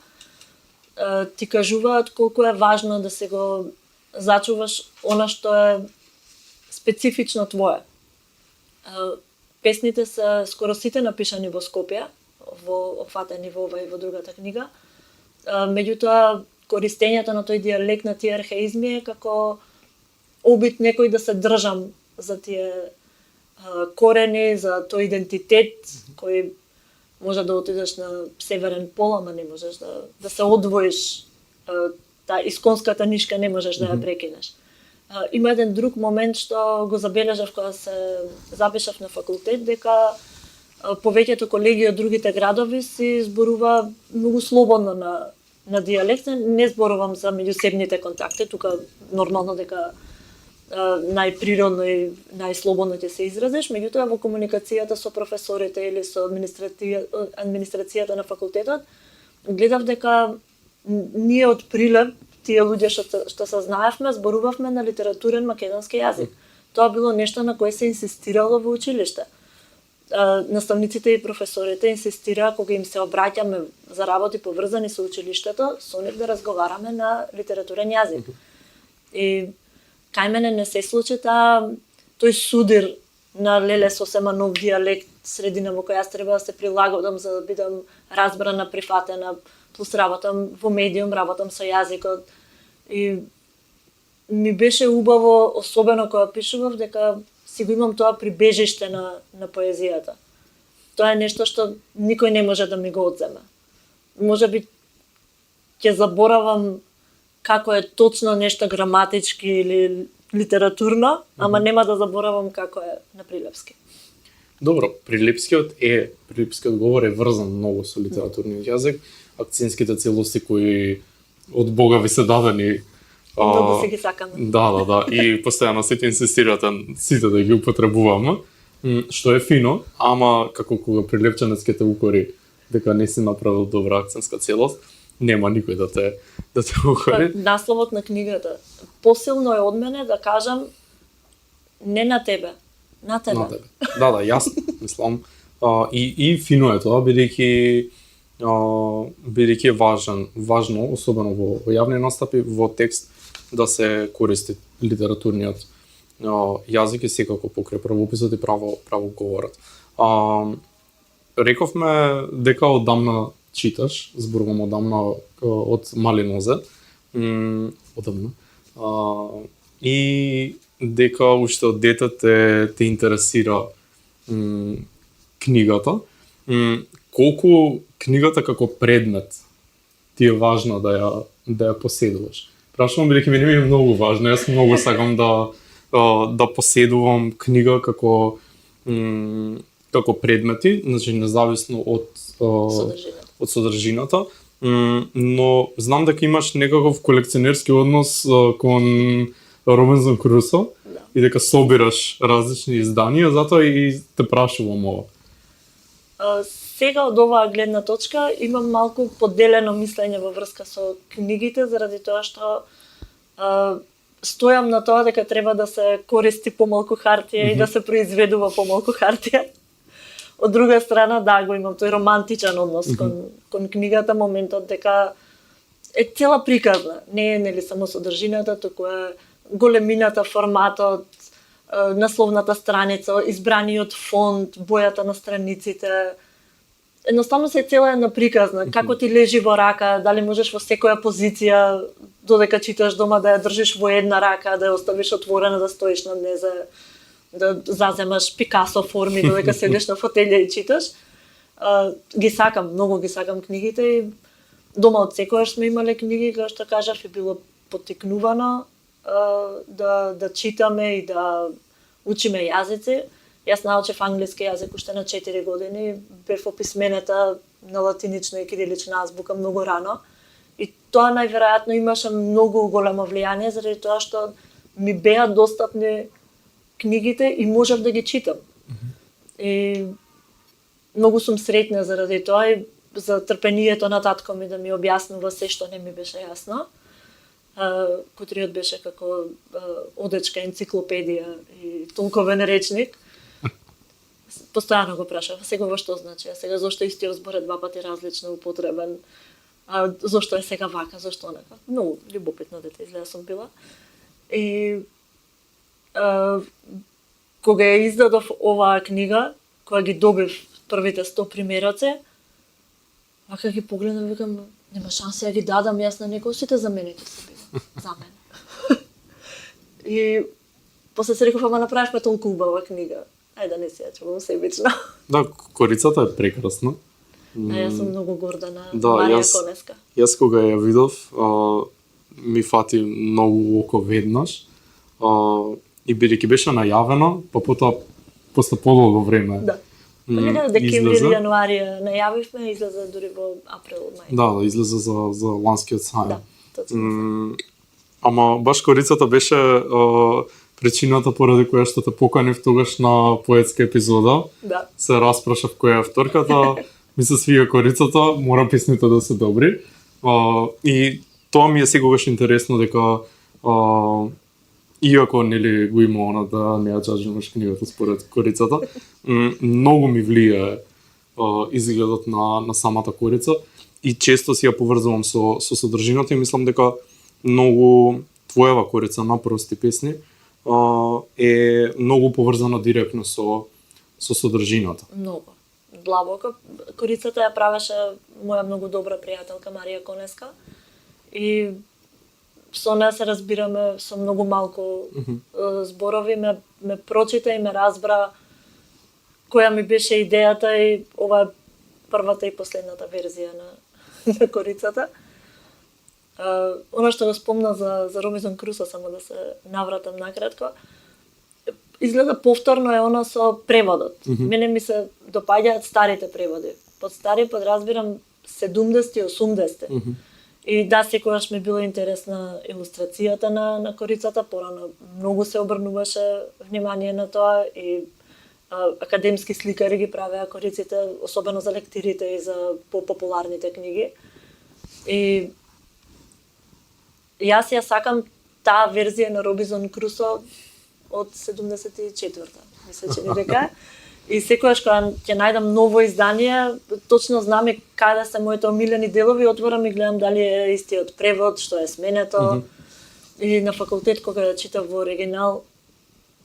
ти кажуваат колку е важно да се го зачуваш она што е специфично твое. Песните се скоро сите напишани во Скопје, опфатени во ова и во другата книга. Меѓутоа, користењето на тој дијалект, на тие архаизми е како обид некој да се држам за тие корени, за тој идентитет кој може да отидеш на северен пол, ама не можеш да се одвоиш. Таа исконската нишка не можеш да ја прекинеш. Има еден друг момент што го забележав кога се запишав на факултет, дека повеќето колеги од другите градови си зборува многу слободно на дијалект. Не зборувам за меѓусебните контакти, тука нормално дека најприродно и најслободно ќе се изразиш, меѓутоа во комуникацијата со професорите или со администрацијата на факултетот, гледав дека ние од Прилеп, тие луѓе што се знаевме, зборувавме на литературен македонски јазик. Тоа било нешто на кое се инсистирало во училиште. Наставниците и професорите инсистираа кога им се обраќаме за работи поврзани со училиштето, со нив да разговараме на литературен јазик. И кај мене не се случи тој судир на леле сосема нов дијалект, средина во која јас треба да се прилагодам за да бидам разбрана, прифатена, плюс работам во медиум, работам со јазикот. И ми беше убаво, особено кога пишував, дека си го имам тоа прибежиште на поезијата. Тоа е нешто што никој не може да ми го одземе. Може би ќе заборавам како е точно нешто граматички или литературно, ама нема да заборавам како е на прилепски. Добро, прилепскиот говор е врзан многу со литературниот јазик, акцентските целости кои од Бога ви се дадени. Многу се ги сакаме. Да, и постојано сите инсистирате сите да ги употребуваме, што е фино, ама како кога прилепчанецките укори дека не си направил добра акцентска целост, нема никој да те укори. Насловот на книгата. Посилно е од мене да кажам не на тебе, на тебе. На тебе. Да, јасно, мислам. И фино е тоа, бидејќи е важно, особено во јавни настапи, во текст, да се користи литературниот јазик и секако покрај правописот и правоговорот. Рековме дека одамна читаш, зборувам одамна од мали нозе. одамна. И дека уште од дете те интересира книгата. Колку книгата како предмет ти е важно да ја поседуваш? Прашувам бидејќи ми е многу важно. Јас многу сакам да поседувам книга како предмети, значи независно од содржината. Но знам дека имаш некаков колекционерски однос кон Робинзон Крусо и дека собираш различни изданија, затоа и те прашувам ова. Сега од оваа гледна точка имам малку поделено мислење во врска со книгите, заради тоа што стојам на тоа дека треба да се користи помалку хартија и да се произведува помалку хартија. Од друга страна, да, го имам тој романтичен однос кон книгата, моментот дека е цела приказна. Не е нели само содржината, туку е големината, форматот, насловната страница, избраниот фонт, бојата на страниците. Едноставно се цела една приказна, како ти лежи во рака, дали можеш во секоја позиција додека читаш дома да ја држиш во една рака, да ја оставиш отворена, да стоиш над незе, да заземаш Пикасо форми додека седиш на фотелја и читаш. Ги сакам, многу ги сакам книгите и дома од секојаш сме имале книги, како што кажав, и било поттикнувано да читаме и да учиме јазици. Јас научив англиски јазик уште на 4 години, бев описменета на латинична и кирилична азбука многу рано. И тоа најверојатно имаше многу големо влијание, заради тоа што ми беа достапни книгите и можев да ги читам. И многу сум среќна заради тоа и за трпението на татко ми да ми објаснува се што не ми беше јасно. Кутриот беше како одечка енциклопедија и толковен речник. Постојано го прашав, сега што значи, а сега зошто истиот збор е два пати различно употребен, зошто е сега вака, зошто онака. Многу љубопитно дете изгледа сум била. И кога ја издадов оваа книга, кога ги добив првите 100 примероци, вака ги погледнав и викам, нема шанси ја ги дадам јас на некој, сите за мене ќе се била, за мене. И после се реков, ама направивме толку убава книга. Ајде да не се ја чувам себично. Да, корицата е прекрасна. Да, јас сум многу горда на Марија Конеска. Јас кога ја видов, ми фати многу око веднаш. И бидејќи беше најавено, па потоа после подолго време. Да. Некаде декември или јануари најавивме, излезе дури во април, мај. Да, излезе за ланскиот сајм. Да, точно. Ама баш корицата беше причината поради која што те поканив тогаш на поетска епизода. Да. Се распрашав која е вторката, ми се свија корицата, мора песните да се добри. И тоа ми е секогаш интересно дека иако нели го има она да не ја џаџнуваш книгата според корицата, многу ми влијае изгледот на самата корица и често си ја поврзувам со содржината и мислам дека многу твоева корица на прости песни е многу поврзана директно со содржината. Многу. Длабоко. Корицата ја правеше моја многу добра пријателка Марија Конеска и со неа се разбираме со многу малку зборови, ме прочита и ме разбра која ми беше идејата и ова е првата и последната верзија на корицата. Она што го спомна за Робинзон Крусо, само да се навратам накратко, изгледа повторно е она со преводот. Мене ми се допаѓаат старите преводи. Под стари подразбирам 70-ти, 80-ти. И да, секогаш ми било интересна илустрацијата на корицата, порано многу се обрнуваше внимание на тоа и академски сликари ги правеа кориците, особено за лектирите и за популарните книги. И јас ја сакам таа верзија на Робинзон Крусо од 74-та, мисля, че ни дека. И секогаш кога ќе најдам ново издание, точно знам и каде се моите омилени делови, отворам и гледам дали е истиот превод, што е сменето. И на факултет кога ја читав во оригинал,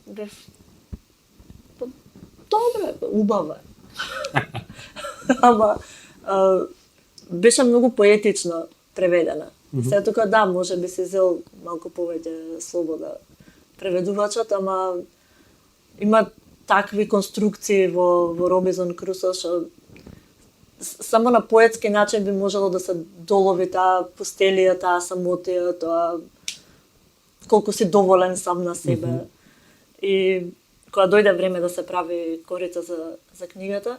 бев добре, убава. Ама беше многу поетично преведена. Се тука да, може би си зел малку повеќе слобода преведувачот, ама има такви конструкции во Робинзон Крусо што само на поетски начин би можело да се долови таа пустелија, таа самотија, тоа колку си доволен сам на себе. И кога дојде време да се прави корица за книгата,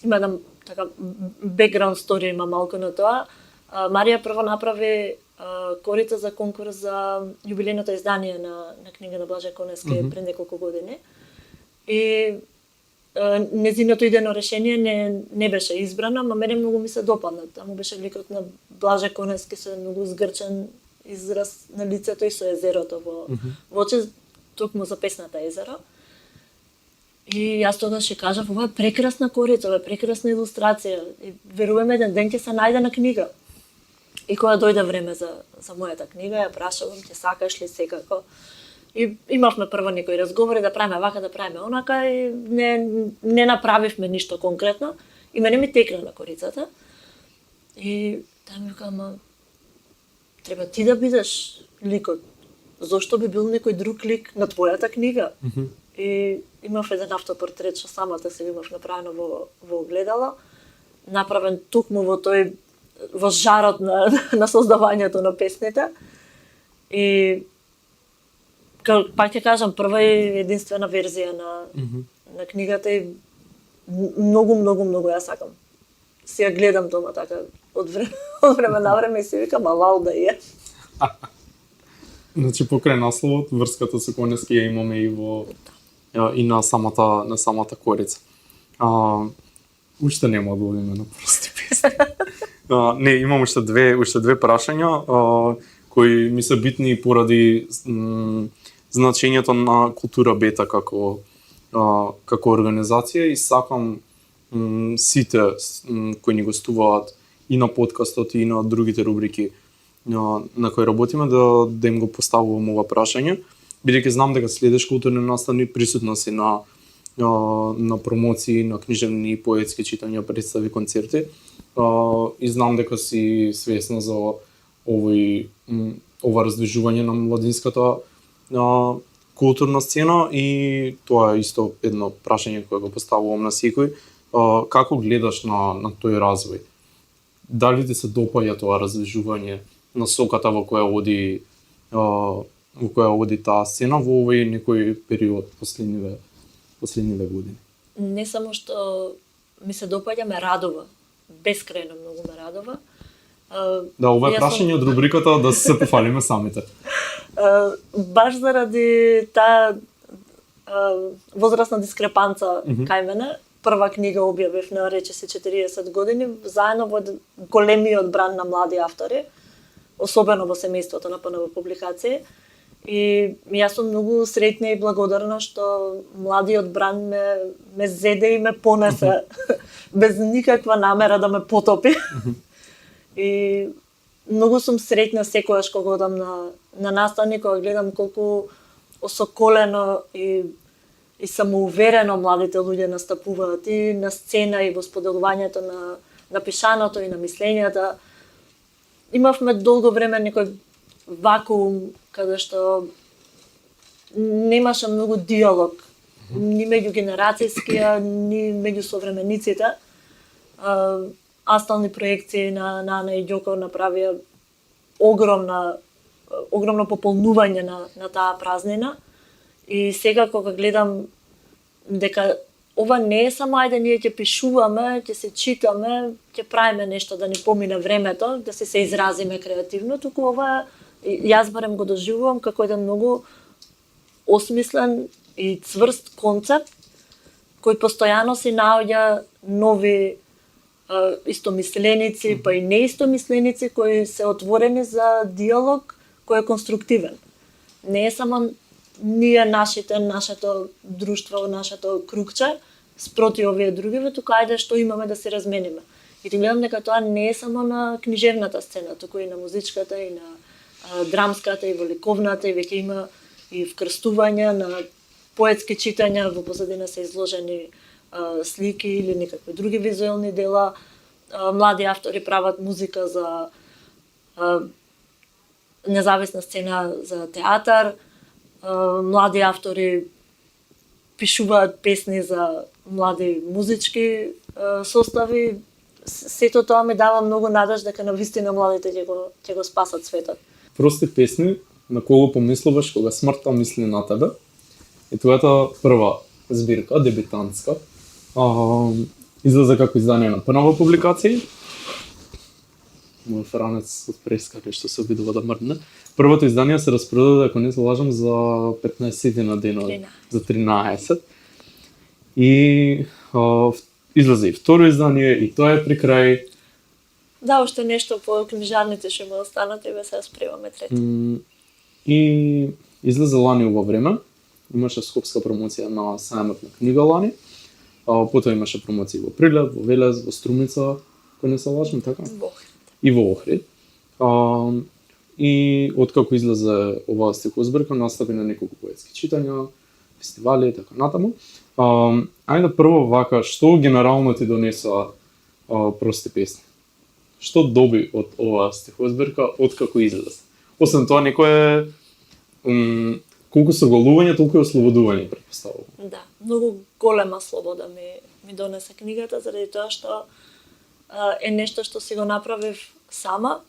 има една така бекграунд стори има малку на тоа. Марија прво направи корица за конкурс за јубилејното издание на книга на Блаже Конески пред неколку години. И незиното идејно решение не беше избрано, ама мене многу ми се допадна. Таму беше ликот на Блаже Конески со многу згрчен израз на лицето и со езерото во очи, токму за песната Езеро. И јас тогаш ќе кажав, ова е прекрасна корица, ова е прекрасна илустрација. И верувам еден ден ќе се најде на книга. И кога дојде време за мојата книга, ја прашувам, ќе сакаш ли секако. И имавме прво некои разговори да правиме вака, да правиме онака и не направивме ништо конкретно. И мене ми текна на корицата. И таа ми вика, ама треба ти да бидеш ликот. Зошто би бил некој друг лик на твојата книга? И имав еден автопортрет што самата се имав направено во огледало, направен токму во жарот на создавањето на песните. И пак ќе кажам, прва и единствена верзија на книгата и многу ја сакам. Си ја гледам дома така од време на време и си викам, алал да е. Значи покрај насловот, врската со Конески ја имаме и на самата корица. Уште нема одговориме на прости песни. Не, имам уште две прашања кои ми се битни поради значењето на Култура Бета како организација и сакам сите кои ни гостуваат и на подкастот и на другите рубрики на кои работиме да им го поставувам ова прашање, бидејќи знам дека следиш културни настани, присутна си на промоции, на книжевни и поетски читања, представи, концерти. И знам дека си свесна за ова раздвижување на младинската културна сцена и тоа е исто едно прашање кое го поставувам на секој. Како гледаш на тој развој? Дали ти се допаѓа тоа раздвижување, насоката во која оди таа сцена во овој некој период последниве години? Не само што ми се допаѓа, ме радува. Бескрајно многу ме радува. Да, ова е прашање од рубриката да се пофалиме самите. Баш заради таа возрастна дискрепанца кај мене, прва книга објавив на речиси 40 години, заедно во големиот бран на млади автори, особено во семејството на ПНВ публикации. И јас сум многу среќна и благодарна што младиот бран ме зеде и ме понесе без никаква намера да ме потопи. И многу сум среќна секогаш кога одам на настани, кога гледам колку осоколено и самоуверено младите луѓе настапуваат и на сцена и во споделувањето на пишаното и на мислењата. Имавме долго време некој вакуум каде што немаше многу диалог ни меѓу генерацијскија, ни меѓу современиците. Астални проекции на Ана и Ѓоко направија огромно пополнување на таа празнина. И сега кога гледам дека ова не е само ајде ние ќе пишуваме, ќе се читаме, ќе правиме нешто да ни помине времето, да се изразиме креативно, туку ова јас барем го доживувам како еден многу осмислен и цврст концепт кој постојано си наоѓа нови истомисленици, па и неистомисленици кои се отворени за диалог кој е конструктивен. Не е само ние нашето друштво, нашето кругче спроти овие другиве, туку ајде што имаме да се размениме. И ти гледам дека тоа не е само на книжевната сцена, туку и на музичката, и на драмската, и во ликовната, и веќе има и вкрстувања на поетски читања, во позадина се изложени слики или некакви други визуелни дела. Млади автори прават музика за независна сцена за театар, млади автори пишуваат песни за млади музички состави. Сето тоа ми дава многу надеж дека навистина младите ќе го спасат светот. Прости песни на кого помислуваш кога смртта мисли на тебе. И твојата прва збирка, дебютантска, излезе како издание на прва публикација. Мој франец од преска што се обидува да мрдне. Првото издание се распродаде, ако не се лажам, за 15 на денот, за 13. И излезе и второ издание, и тоа е при крај. Да, уште нешто по книжарните ќе му останат и се спремаме трето. И излезе лани во време. Имаше скопска промоција на сајмот на книга лани. Потоа имаше промоции во Прилеп, во Велес, во Струмица, кој не се лажам, така? И во Охрид. И откако излезе оваа стихозбирка, настави на неколку поетски читања, фестивали и така натаму. Ајде прво вака, што генерално ти донесоа прости песни? Што доби од оваа стихозбирка откако излезе? Освен тоа, некое колку соголување, толку и ослободување, претпоставувам. Да, многу голема слобода ми донесе книгата, заради тоа што е нешто што си го направив сама,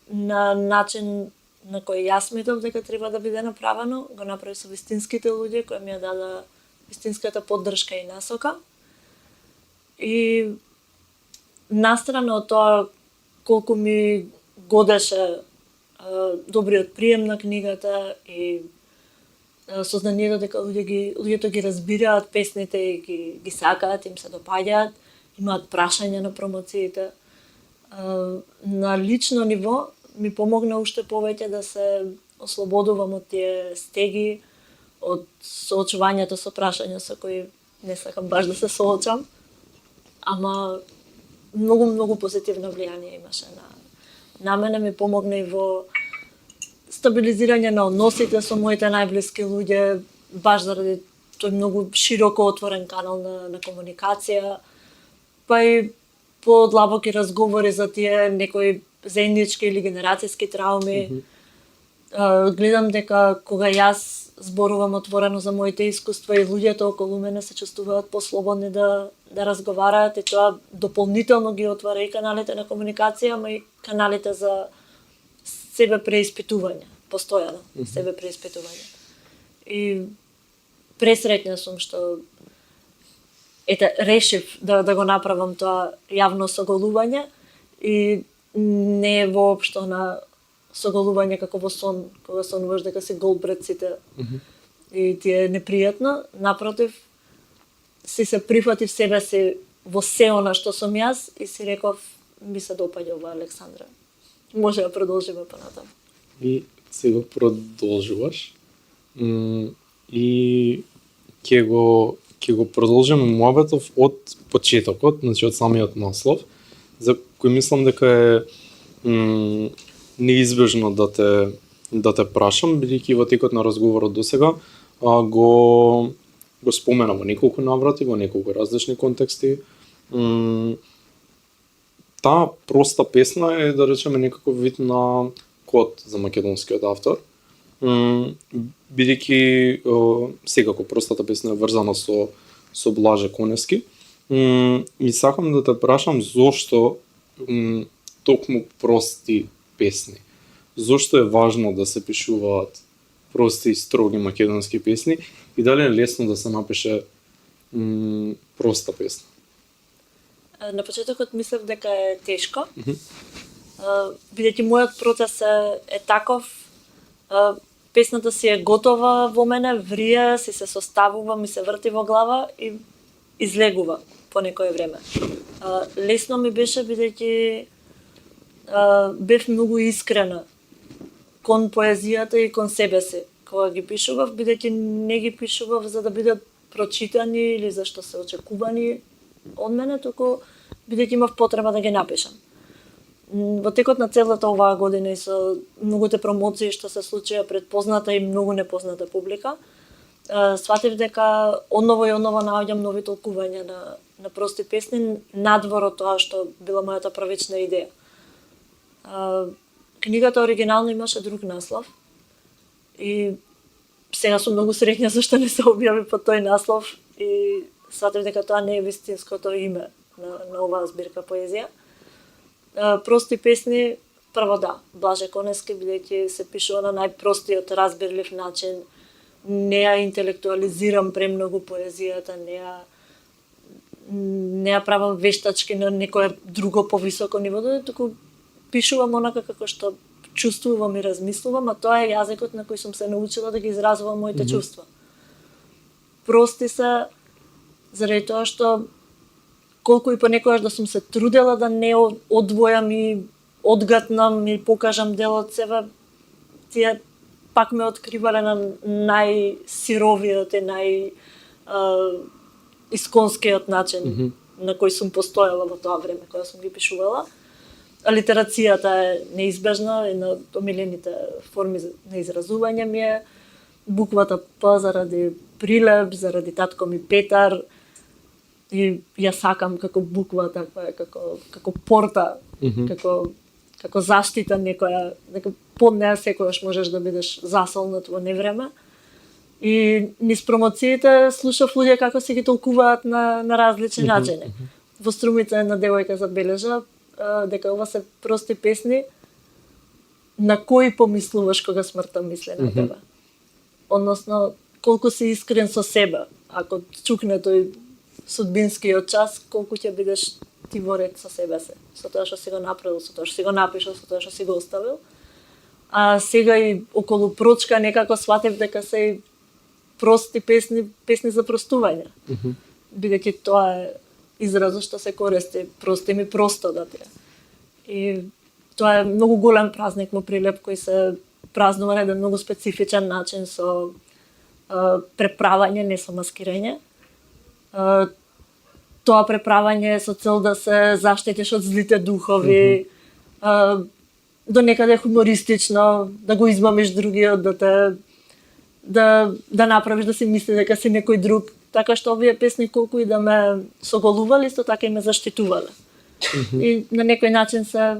на начин на кој јас сметам дека треба да биде направено, го направив со вистинските луѓе кои ми ја дада вистинската поддршка и насока. И настрана од тоа колку ми годеше добриот прием на книгата и сознанието дека луѓето ги разбираат песните и ги сакаат, им се допаѓаат, имаат прашања на промоциите. На лично ниво ми помогна уште повеќе да се ослободувам од тие стеги, од соочувањето со прашања со кои не сакам баш да се соочам, ама многу позитивно влијание имаше на мене, ми помогна и во стабилизирање на односите со моите најблиски луѓе, баш заради тој многу широко отворен канал на комуникација, па и подлабоки разговори за тие некои заеднички или генерацијски трауми. Гледам дека кога јас зборувам отворено за моите искуства и луѓето околу мене се чувствуваат послободни да разговараат, и тоа дополнително ги отвара и каналите на комуникација, ама и каналите за себе преиспитување, постојано себе преиспитување. И пресреќна сум што решив да го направам тоа јавно соголување, и не е воопшто на соголување како во сон, кога сонуваш дека си гол пред сите и ти е непријатно. Напротив, си се прифатив себе си во се она што сум јас и си реков, ми се допаѓа ова Александра. Може да продолжиме понатаму. И сега продолжуваш. И ќе го продолжиме муабетов од почетокот, значи од самиот наслов, за кој мислам дека е неизбежно да те прашам, бидејќи во текот на разговорот досега го спомена во неколку наврати, во неколку различни контексти. Таа проста песна е, да речеме, некаков вид на код за македонскиот автор, бидејќи секако простата песна е врзана со Блаже Коневски. И сакам да те прашам зошто токму прости песни. Зошто е важно да се пишуваат прости и строги македонски песни и дали е лесно да се напише проста песна? На почетокот мислев дека е тешко, бидејќи мојот процес е таков, песната си е готова во мене, врие, си се составува, ми се врти во глава и излегува по некое време. Лесно ми беше бидејќи бев многу искрена кон поезијата и кон себе си кога ги пишував, бидејќи не ги пишував за да бидат прочитани или за што се очекувани од мене, туку бидејќи имав потреба да ги напишам. Во текот на целата оваа година и со многуте промоции што се случија пред позната и многу непозната публика, сватив дека одново и одново наоѓам нови толкувања на прости песни надвор од тоа што била мојата првична идеја. книгата оригинално имаше друг наслов и сега сум многу среќна зашто не се објави под тој наслов и сватив дека тоа не е вистинското име на оваа збирка поезија. Прости песни, прво да, Блаже Конески, бидејќи се пишува на најпростиот разбирлив начин, не ја интелектуализирам премногу поезијата, не ја правам вештачки на некое друго повисоко ниво, туку пишувам онака како што чувствувам и размислувам, а тоа е јазикот на кој сум се научила да ги изразувам моите чувства. Прости се заради тоа што колку и понекогаш да сум се трудела да не одвојам и одгатнам и покажам дел од себе, тие пак ме откривале на најсировиот и исконскиот начин на кој сум постоела во тоа време кога сум ги пишувала. Алитерацијата е неизбежна, една од омилените форми на изразување ми е. Буквата П заради Прилеп, заради татко ми Петар, и ја сакам како буква, таква е, како порта, како заштита некоја, дека под неа секогаш можеш да бидеш засолнат во невреме. И низ промоциите слушав луѓе како се ги толкуваат на различни начини. Во Струмица една девојка забележа дека ова се прости песни на кој помислуваш кога смртта мисли на тебе. Односно, колку си искрен со себе. Ако чукне тој судбинскиот час, колку ќе бидеш ти во ред со себе се, со тоа што си го направил, со тоа што си го напишал, со тоа што си го оставил. А сега и околу прочка некако сватев дека се и прости песни за простување. Бидејќи тоа е изразот што се користи, прости ми просто да ти е. И тоа е многу голем празник во Прилеп кој се празнува на еден многу специфичен начин со преправање, не со маскирање. Тоа преправање е со цел да се заштитиш од злите духови, до некаде хумористично, да го измамиш другиот, да направиш да си мисли дека си некој друг. Така што овие песни колку и да ме соголували, исто така и ме заштитувале. И на некој начин се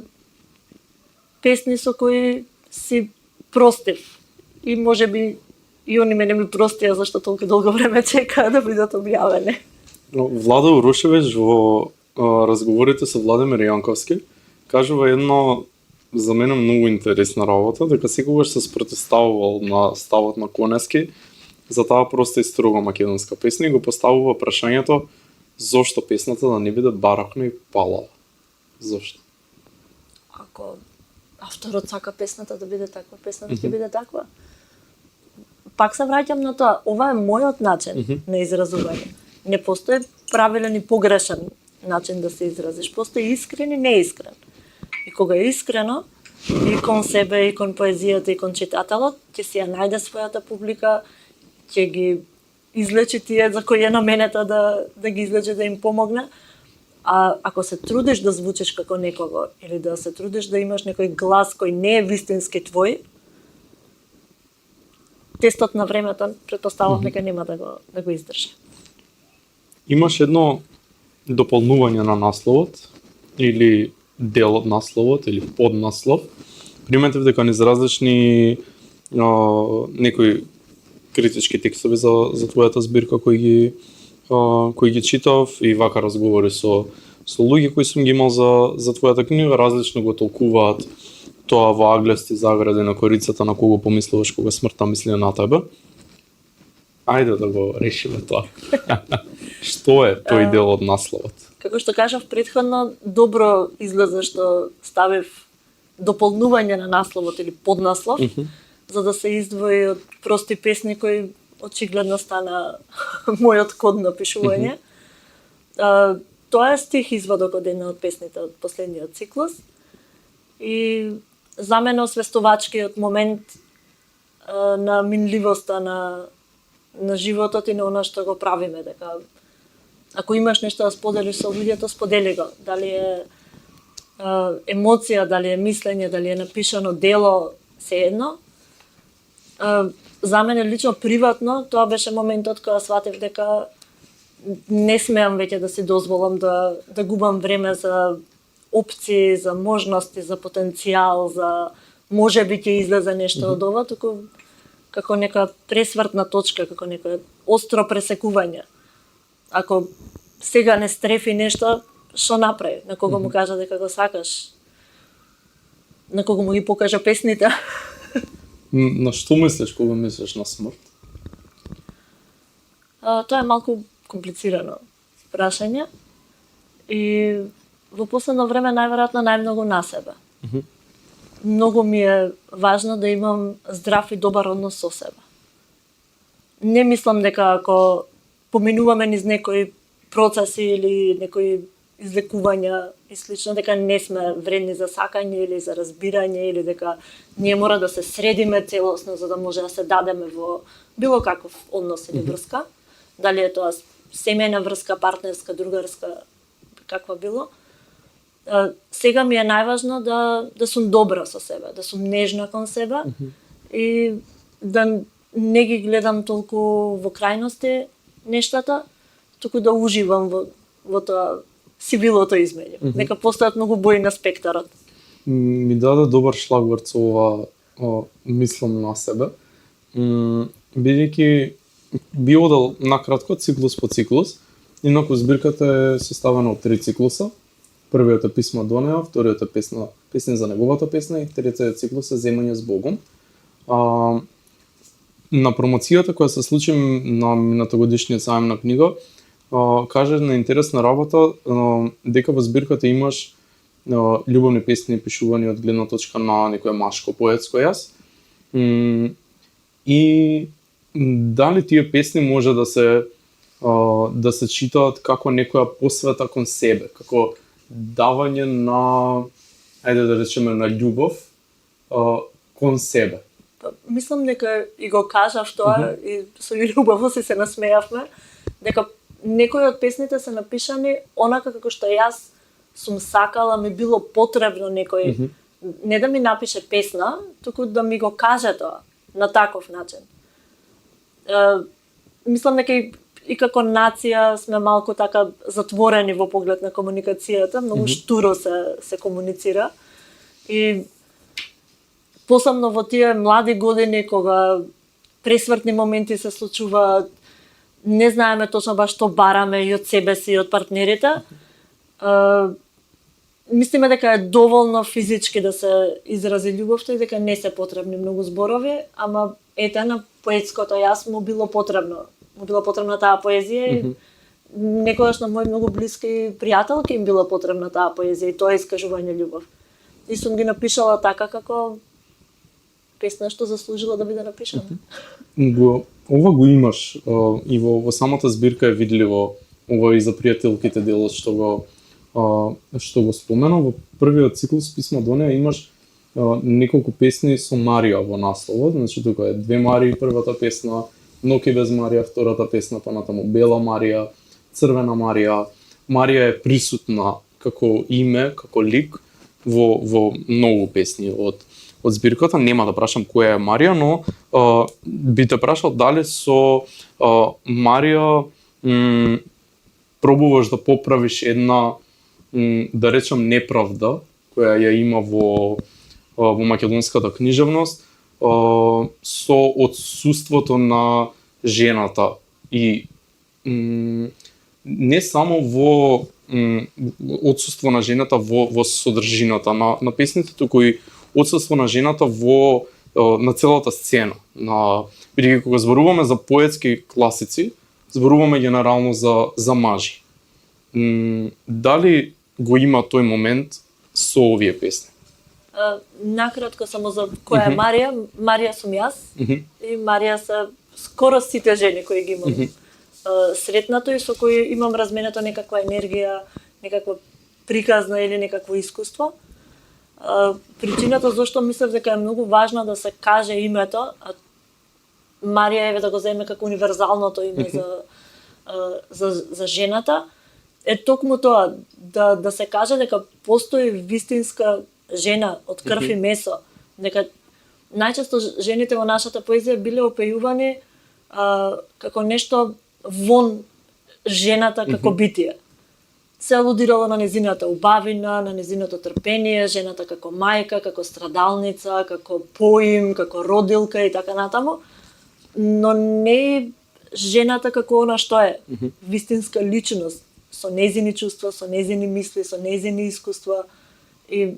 песни со кои си простив. И можеби и они мене ми простија зашто толку долго време чекаа да бидат објавени. Влада Урошевич во разговорите со Владимир Јанковски кажува едно за мене многу интересна работа, дека секогаш се спротивставувал на ставот на Конески за таа проста и строго македонска песна и го поставува прашањето зошто песната да не биде барахна и палава. Зошто? Ако авторот сака песната да биде таква, песната ќе биде таква. Пак се враќам на тоа, ова е мојот начин на изразување. Не постои правилен и погрешен начин да се изразиш, постои искрен и неискрен. И кога е искрено, и кон себе, и кон поезијата, и кон читателот, ќе си ја најде својата публика, ќе ги излечи тие за кои е наменета да ги излечи, да им помогне. А ако се трудиш да звучиш како некого, или да се трудиш да имаш некој глас кој не е вистински твој, тестот на времето претпоставувам дека нема да го издржи. Имаш едно дополнување на насловот, или дел од насловот, или поднаслов. Приметив дека низ различни некои критички текстови за твојата збирка кои ги читав и вака разговори со луѓе кои сум ги имал за твојата книга, различно го толкуваат тоа во аглести загради на корицата на кого помислуваш кога смртта мисли на тебе. Ајде да го решиме тоа. Што е тој дел од насловот? Како што кажав претходно, добро излезе што ставив дополнување на насловот или поднаслов, за да се издвои од прости песни кои очигледно стана мојот код на пишување. Тоа е стих извадок од една од песните од последниот циклус. И за мене освестовачкиот момент на минливоста на животот и на она што го правиме, дека ако имаш нешто да споделиш со луѓето, сподели го. Дали е емоција, дали е мислење, дали е напишано дело, се едно. За мене лично приватно, тоа беше моментот кога сватев дека не смеам веќе да си дозволам да губам време за опции, за можности, за потенцијал, за може би ќе излезе нешто од ова, туку како нека пресвртна точка, како нека остро пресекување. Ако сега не стрефи нешто, што направи? На кого му кажа дека го сакаш? На кого му ги покажа песните? На што мислиш кога мислиш на смрт? Тоа е малку комплицирано прашање и во последно време најверојатно најмногу на себе. Многу ми е важно да имам здрав и добар однос со себе. Не мислам дека ако поминуваме низ некои процеси или некои излекувања и слично, дека не сме вредни за сакање или за разбирање или дека ние мора да се средиме целосно за да може да се дадеме во било каков однос или врска. Дали е тоа семејна врска, партнерска, другарска, каква било. Сега ми е најважно да сум добра со себе, да сум нежна кон себе и да не ги гледам толку во крајности нештата, туку да уживам во тоа сивилото измеѓу. Нека постојат многу бои на спектарот. Ми даде добар шлагворд со ова мислам на себе. Бидејќи би одел накратко циклус по циклус, инаку збирката е составена од 3 циклуса. Првиот е писмо до неа, вториот е песни за неговата песна и третиот циклус е земање с Богом. На промоцијата која се случи на минатогодишниот сајм на книга, каже на интересна работа дека во збирката имаш љубовни песни пишувани од гледна точка на некој машко поетско јас. И дали тие песни може да се читаат како некоја посвета кон себе, како давање на, ајде да речеме, на љубов кон себе. Мислам дека и го кажав тоа и со љубово се насмејавме, дека некои од песните се напишани онака како што јас сум сакала, ми било потребно некој не да ми напише песна, туку да ми го каже тоа на таков начин. Мислам дека и како нација сме малку така затворени во поглед на комуникацијата, многу штуро се комуницира и посебно во тие млади години кога пресвртни моменти се случуваат, не знаеме точно баш што бараме и од себе си и од партнерите. Мислиме дека е доволно физички да се изрази љубовта и дека не се потребни многу зборови, ама ете на поетското јас му било потребна таа поезија и некогаш на мои многу блиски пријателки им било потребна таа поезија и тоа искажување љубов. И сум ги напишала така како песна што заслужила да биде напишана. Ова го имаш и во самата збирка е видливо, ова и за пријателките делот што го споменав. Во првиот циклус писмо до неа имаш неколку песни со Марија во насловот, значи тука е 2 Марии првата песна, Ноки без Марија втората песна, понатаму Бела Марија, Црвена Марија. Марија е присутна како име, како лик во многу песни од збирката. Нема да прашам која е Марија, но би те прашал дали со Марија пробуваш да поправиш една, да речам, неправда која ја има во македонската книжевност со отсуството на жената и не само во отсуство на жената во содржината на песните, туку и отсуство на жената на целата сцена. Бидејќи кога зборуваме за поетски класици, зборуваме генерално за мажи. Дали го има тој момент со овие песни? Накратко само за која е Марија. Марија сум јас и Марија се скоро сите жени кои ги имам сретнато и со кои имам разменето некаква енергија, некаква приказна или некакво искуство. Причината зашто мислев дека е многу важно да се каже името, а Марија еве да го земе како универзалното име за жената, е токму тоа да се каже дека постои вистинска жена од крв и месо, дека најчесто жените во нашата поезија биле опејувани како нешто вон жената како битие. се алудирало на незината убавина, на незиното трпение, жената како мајка, како страдалница, како поим, како родилка и така натаму, но не жената како она што е, вистинска личност, со незини чувства, со незини мисли, со незини искуства. И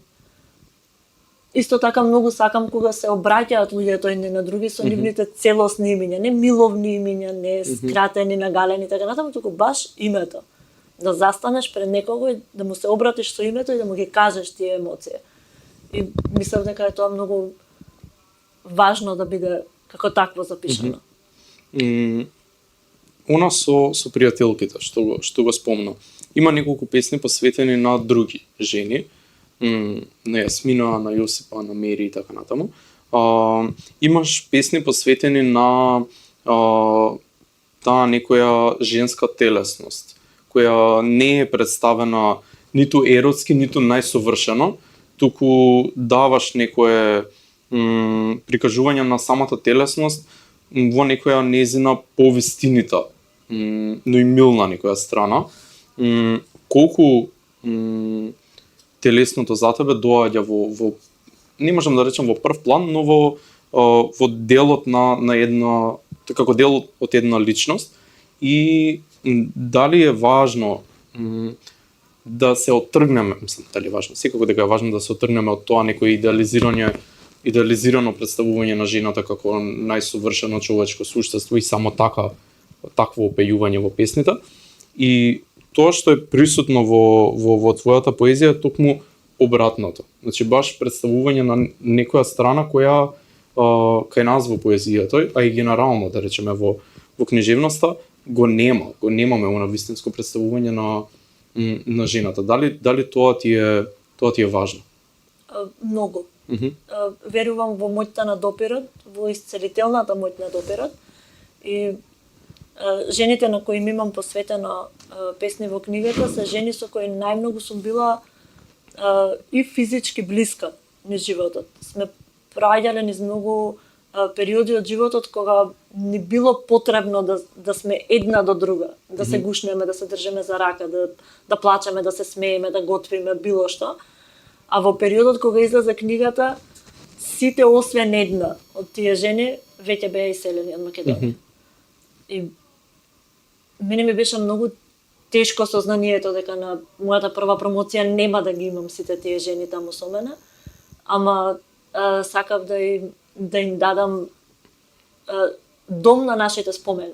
исто така многу сакам кога се обраќаат луѓето едни на други со нивните целосни имиња, не миловни имиња, не скратени, нагалени, така натаму, туку баш името. Да застанеш пред некого и да му се обратиш со името и да му ги кажеш тие емоции. И мислам дека е тоа многу важно да биде како такво запишано. Она со пријателките, што го спомна. Има неколку песни посветени на други жени, на Јасмина, на Јосипа, на Мери и така натаму. Имаш песни посветени на таа некоја женска телесност, која не е представена ниту еротски, ниту најсовршено, туку даваш некое прикажување на самата телесност во некоја незина повистинита, но и милна некоја страна. Колку телесното за тебе доаѓа во не можам да речам во прв план, но во делот на една, како дел од една личност, и дали е важно да се оттргнеме, мислам, дали е важно, секако дека е важно да се оттргнеме од тоа некој идеализирано представување на жената како најсовршено човечко суштество и само такво опејување во песните. И тоа што е присутно во твојата поезија е токму обратното. Значи баш представување на некоја страна која кај нас во поезијата, а и генерално да речеме во книжевноста го немаме она вистинско представување на жената. Дали тоа ти е важно? Многу. Верувам во моќта на допирот, во исцелителната моќ на допирот, и жените на кои имам посветено песни во книгата се жени со кои најмногу сум била и физички блиска низ животот. Сме проаѓале низ многу периоди од животот кога ни било потребно да сме една до друга, да се гушнеме, да се држиме за рака, да плачеме, да се смееме, да готвиме, било што. А во периодот кога излезе книгата, сите освен една од тие жени веќе беа иселени од Македонија. И мене ми беше многу тешко сознанието дека на мојата прва промоција нема да ги имам сите тие жени таму со мене, ама сакав да им дадам дом на нашите спомени.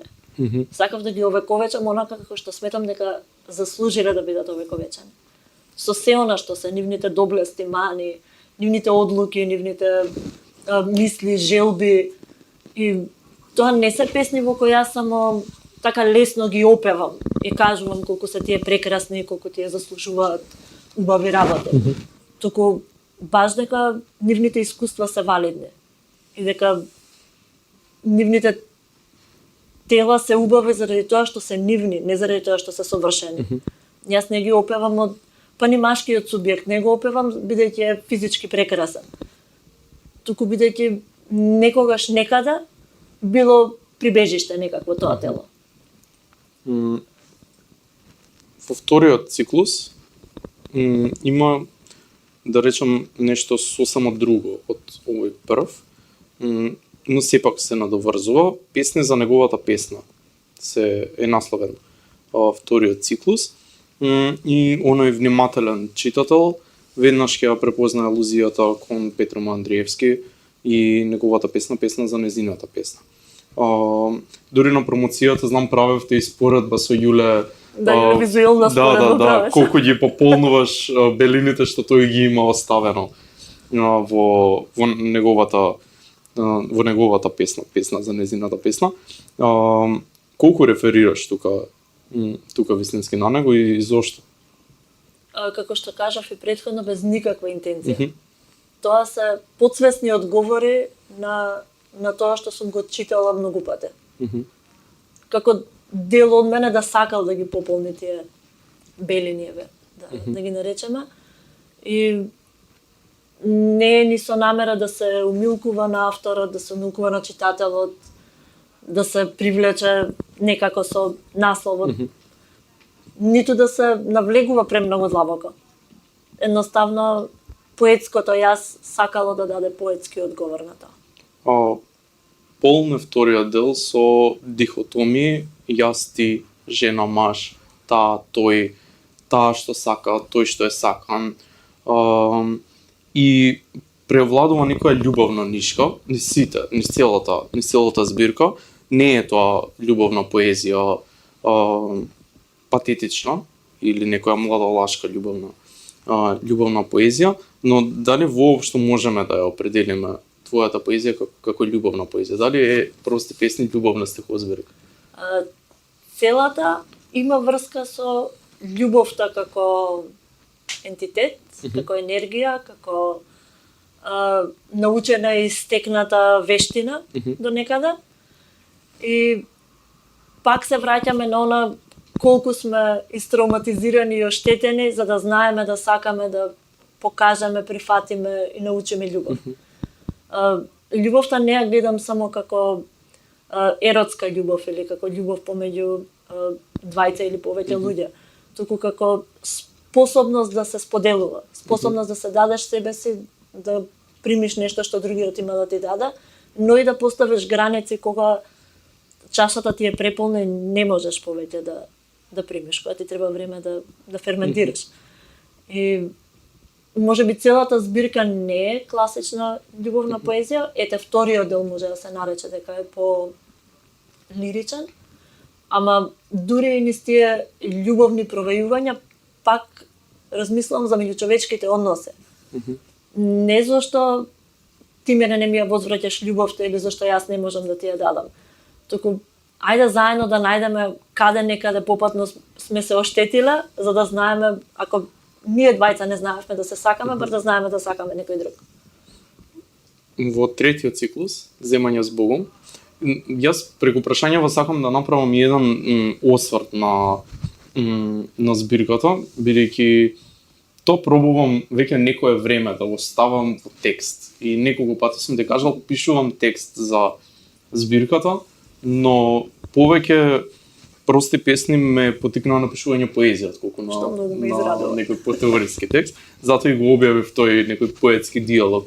Сакав да ги овековечам онака како што сметам дека заслужиле да бидат овековечени. Со се она што се нивните доблести, мани, нивните одлуки, нивните мисли, желби. И тоа не се песни во кои јас само така лесно ги опевам и кажувам колку се тие прекрасни, колку тие заслужуваат убави работи. Туку баш дека нивните искуства се валидни и дека нивните тела се убави заради тоа што се нивни, не заради тоа што се совршени. Јас не ги опевам од па ни машкиот субјект, не го опевам бидејќи е физички прекрасен. Туку бидејќи некогаш некаде било прибежиште некакво тоа тело. Во вториот циклус има, да речем, нешто сосема друго од овој прв, но сепак се надоврзува. Песни за неговата песна е насловен вториот циклус, и оној внимателен читател веднаш ќе ја препознае алузијата кон Петро Андриевски и неговата песна за незината песна. Дури на промоцијата знам правевте и споредба со Јуле. Да, визуелна споредба правеше. Колку ги пополнуваш белините што тој ги има оставено во неговата песна за незината песна. Колку реферираш тука вистински на него и зошто? Како што кажав и претходно, без никаква интенција. Тоа се подсвесни одговори на тоа што сум го читала многу пати. Како дел од мене да сакал да ги пополни тие белини, да ги наречеме. И не е ни со намера да се умилкува на авторот, да се умилкува на читателот, да се привлече некако со насловот. ниту да се навлегува премногу длабоко. Едноставно, поетското јас сакало да даде поетски одговор на тоа. Полне вториот дел со дихотомии, јас ти, жена, маж, таа, тој, таа што сака, тој што е сакан. И преовладува некоја љубовна нишка, низ целата збирка. Не е тоа љубовна поезија патетична или некоја младалашка љубовна поезија, но дали воопшто можеме да ја определиме твојата поезија како љубовна поезија? Дали е прости песни љубовна стихозбирка? Целата има врска со љубовта како ентитет, како енергија, како научена и стекната вештина до некаде. И пак се враќаме на она колку сме истравматизирани и оштетени за да знаеме да сакаме да покажеме, прифатиме и научиме љубов. Љубовта не ја гледам само како еротска љубов или како љубов помеѓу двајца или повеќе луѓе, туку како способност да се споделува, способност да се дадеш себе си, да примиш нешто што другиот има да ти даде, но и да поставиш граници кога чашата ти е преполна и не можеш повеќе да примиш, кога ти треба време да ферментираш. И можеби целата збирка не е класична љубовна поезија, ете вториот дел може да се нарече дека е по лиричен, ама дури и низ тие љубовни провејувања пак размислувам за меѓучовечките односи. Не зашто ти мене не ми ја возвраќаш љубовта или зашто јас не можам да ти ја дадам. Туку ајде заедно да најдеме каде некаде попатно сме се оштетиле, за да знаеме, ако ние двајца не знаевме да се сакаме, бар да знаеме да сакаме некој друг. Во третиот циклус, Земање с Богом, јас преку прашањава сакам да направам еден осврт на збирката, бидејќи то пробувам веќе некое време да го ставам во текст. И неколку пати сум те кажал, пишувам текст за збирката, но повеќе прости песни ме потикнаа на пишување поезија, отколку на некој потеориски текст. Затоа и го објавив тој некој поетски диалог,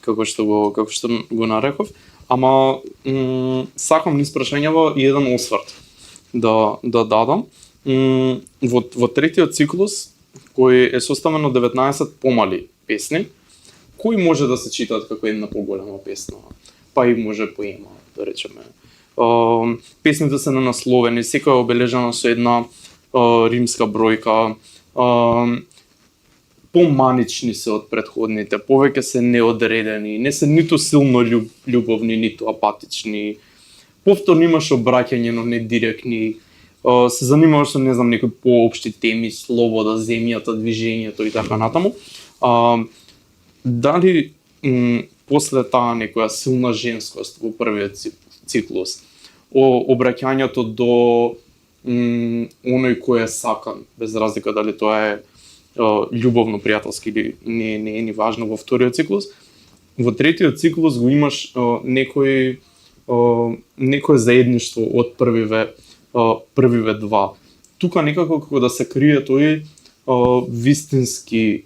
како што го нареков. Ама сакам низ прашањава и еден осврт да дадам. Во третиот циклус, кој е составен од 19 помали песни, кои може да се читаат како една поголема песна, па и може поема, да речеме. Песните се насловени, секоја е обележана со една римска бројка, поманични се од претходните, повеќе се неодредени, не се ниту силно љубовни, ниту апатични. Повторно имаш обраќање, но не директни. Се занимаваш со, не знам, некои поопшти теми, слобода, земјата, движењето и така натаму. Дали после таа некоја силна женскост во првиот циклус, обраќањето до оној кој е сакан, без разлика дали тоа е љубовно, пријателски или не е ни важно во вториот циклус. Во третиот циклус го имаш некој заедништво од првиве два. Тука некако како да се крие тој вистински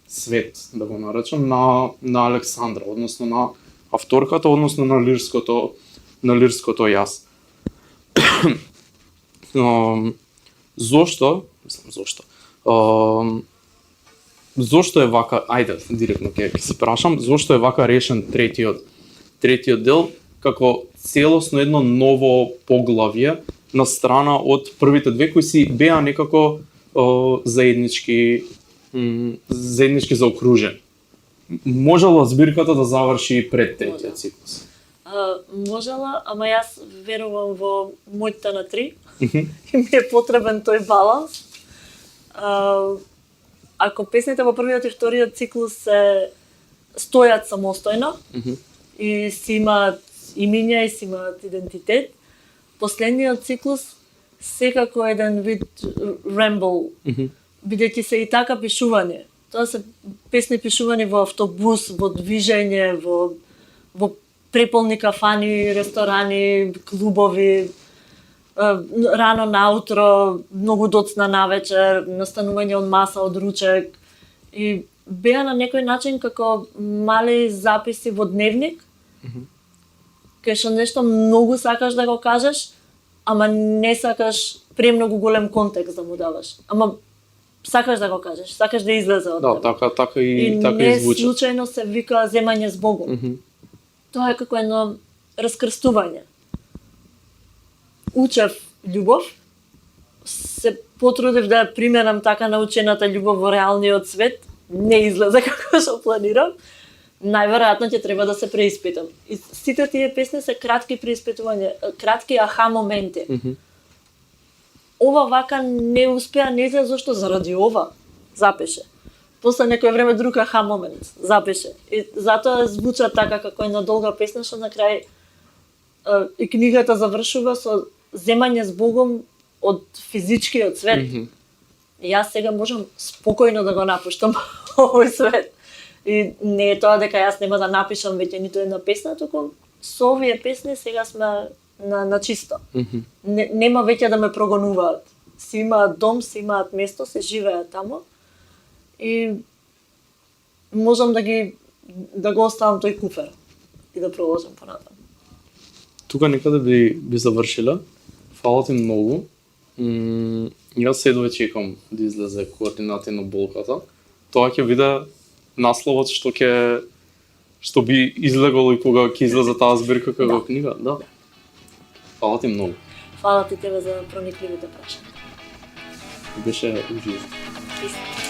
свет, да го наречам, на Александра, односно на авторката, односно на лирското јас. Зошто е вака, ајде, директно ќе се прашам, зошто е вака решен третиот дел како целосно едно ново поглавје на страна од првите две кои си беа некако заеднички заокружени? Можела збирката да заврши пред третиот циклус? Можела, ама јас верувам во моќта на 3 и ми е потребен тој баланс. Ако песните во првиот и вториот циклус се стојат самостојно и си имаат имиња и си имаат идентитет, последниот циклус секако еден вид рембл, бидејќи се и така пишувани. Тоа се песни пишувани во автобус, во движење, во преполни кафани, ресторани, клубови. рано наутро, многу доцна навечер, настанување од маса, од ручек. И беа на некој начин како мали записи во дневник, кај што нешто многу сакаш да го кажеш, ама не сакаш премногу голем контекст да му даваш. Ама сакаш да го кажеш, сакаш да излезе од тебе. Така И така не звучи. случајно се вика земање с Богом. Тоа е како едно раскрстување. Учев љубов, се потрудив да ја примерам така научената љубов во реалниот свет, не излезе како што планирам. Најверојатно ќе треба да се преиспитам. И сите тие песни се кратки преиспитувања, кратки аха моменти. Ова вака не успеа, не знам зашто, заради ова запише. После некој време друг аха момент запише. И затоа звуча така како една долга песна, што на крај и книгата завршува со земање с Богом од физичкиот свет. И јас сега можам спокојно да го напуштам овој свет. И не е тоа дека јас нема да напишам веќе ниту една песна, туку со овие песни сега сме на чисто. Нема веќе да ме прогонуваат. Си имаат дом, си имаат место, се живеат тамо. И можам да го оставам тој куфер и да продолжам понатаму. Тука некаде би завршила. Фала ти многу. Јас седове чекам да излезе координати на болката. Тоа ќе биде насловот што би излегол и кога ќе излезе таа збирка како книга, да. Фала ти многу. Фала ти тебе за проникливите прашања. Беше уживно. Исто.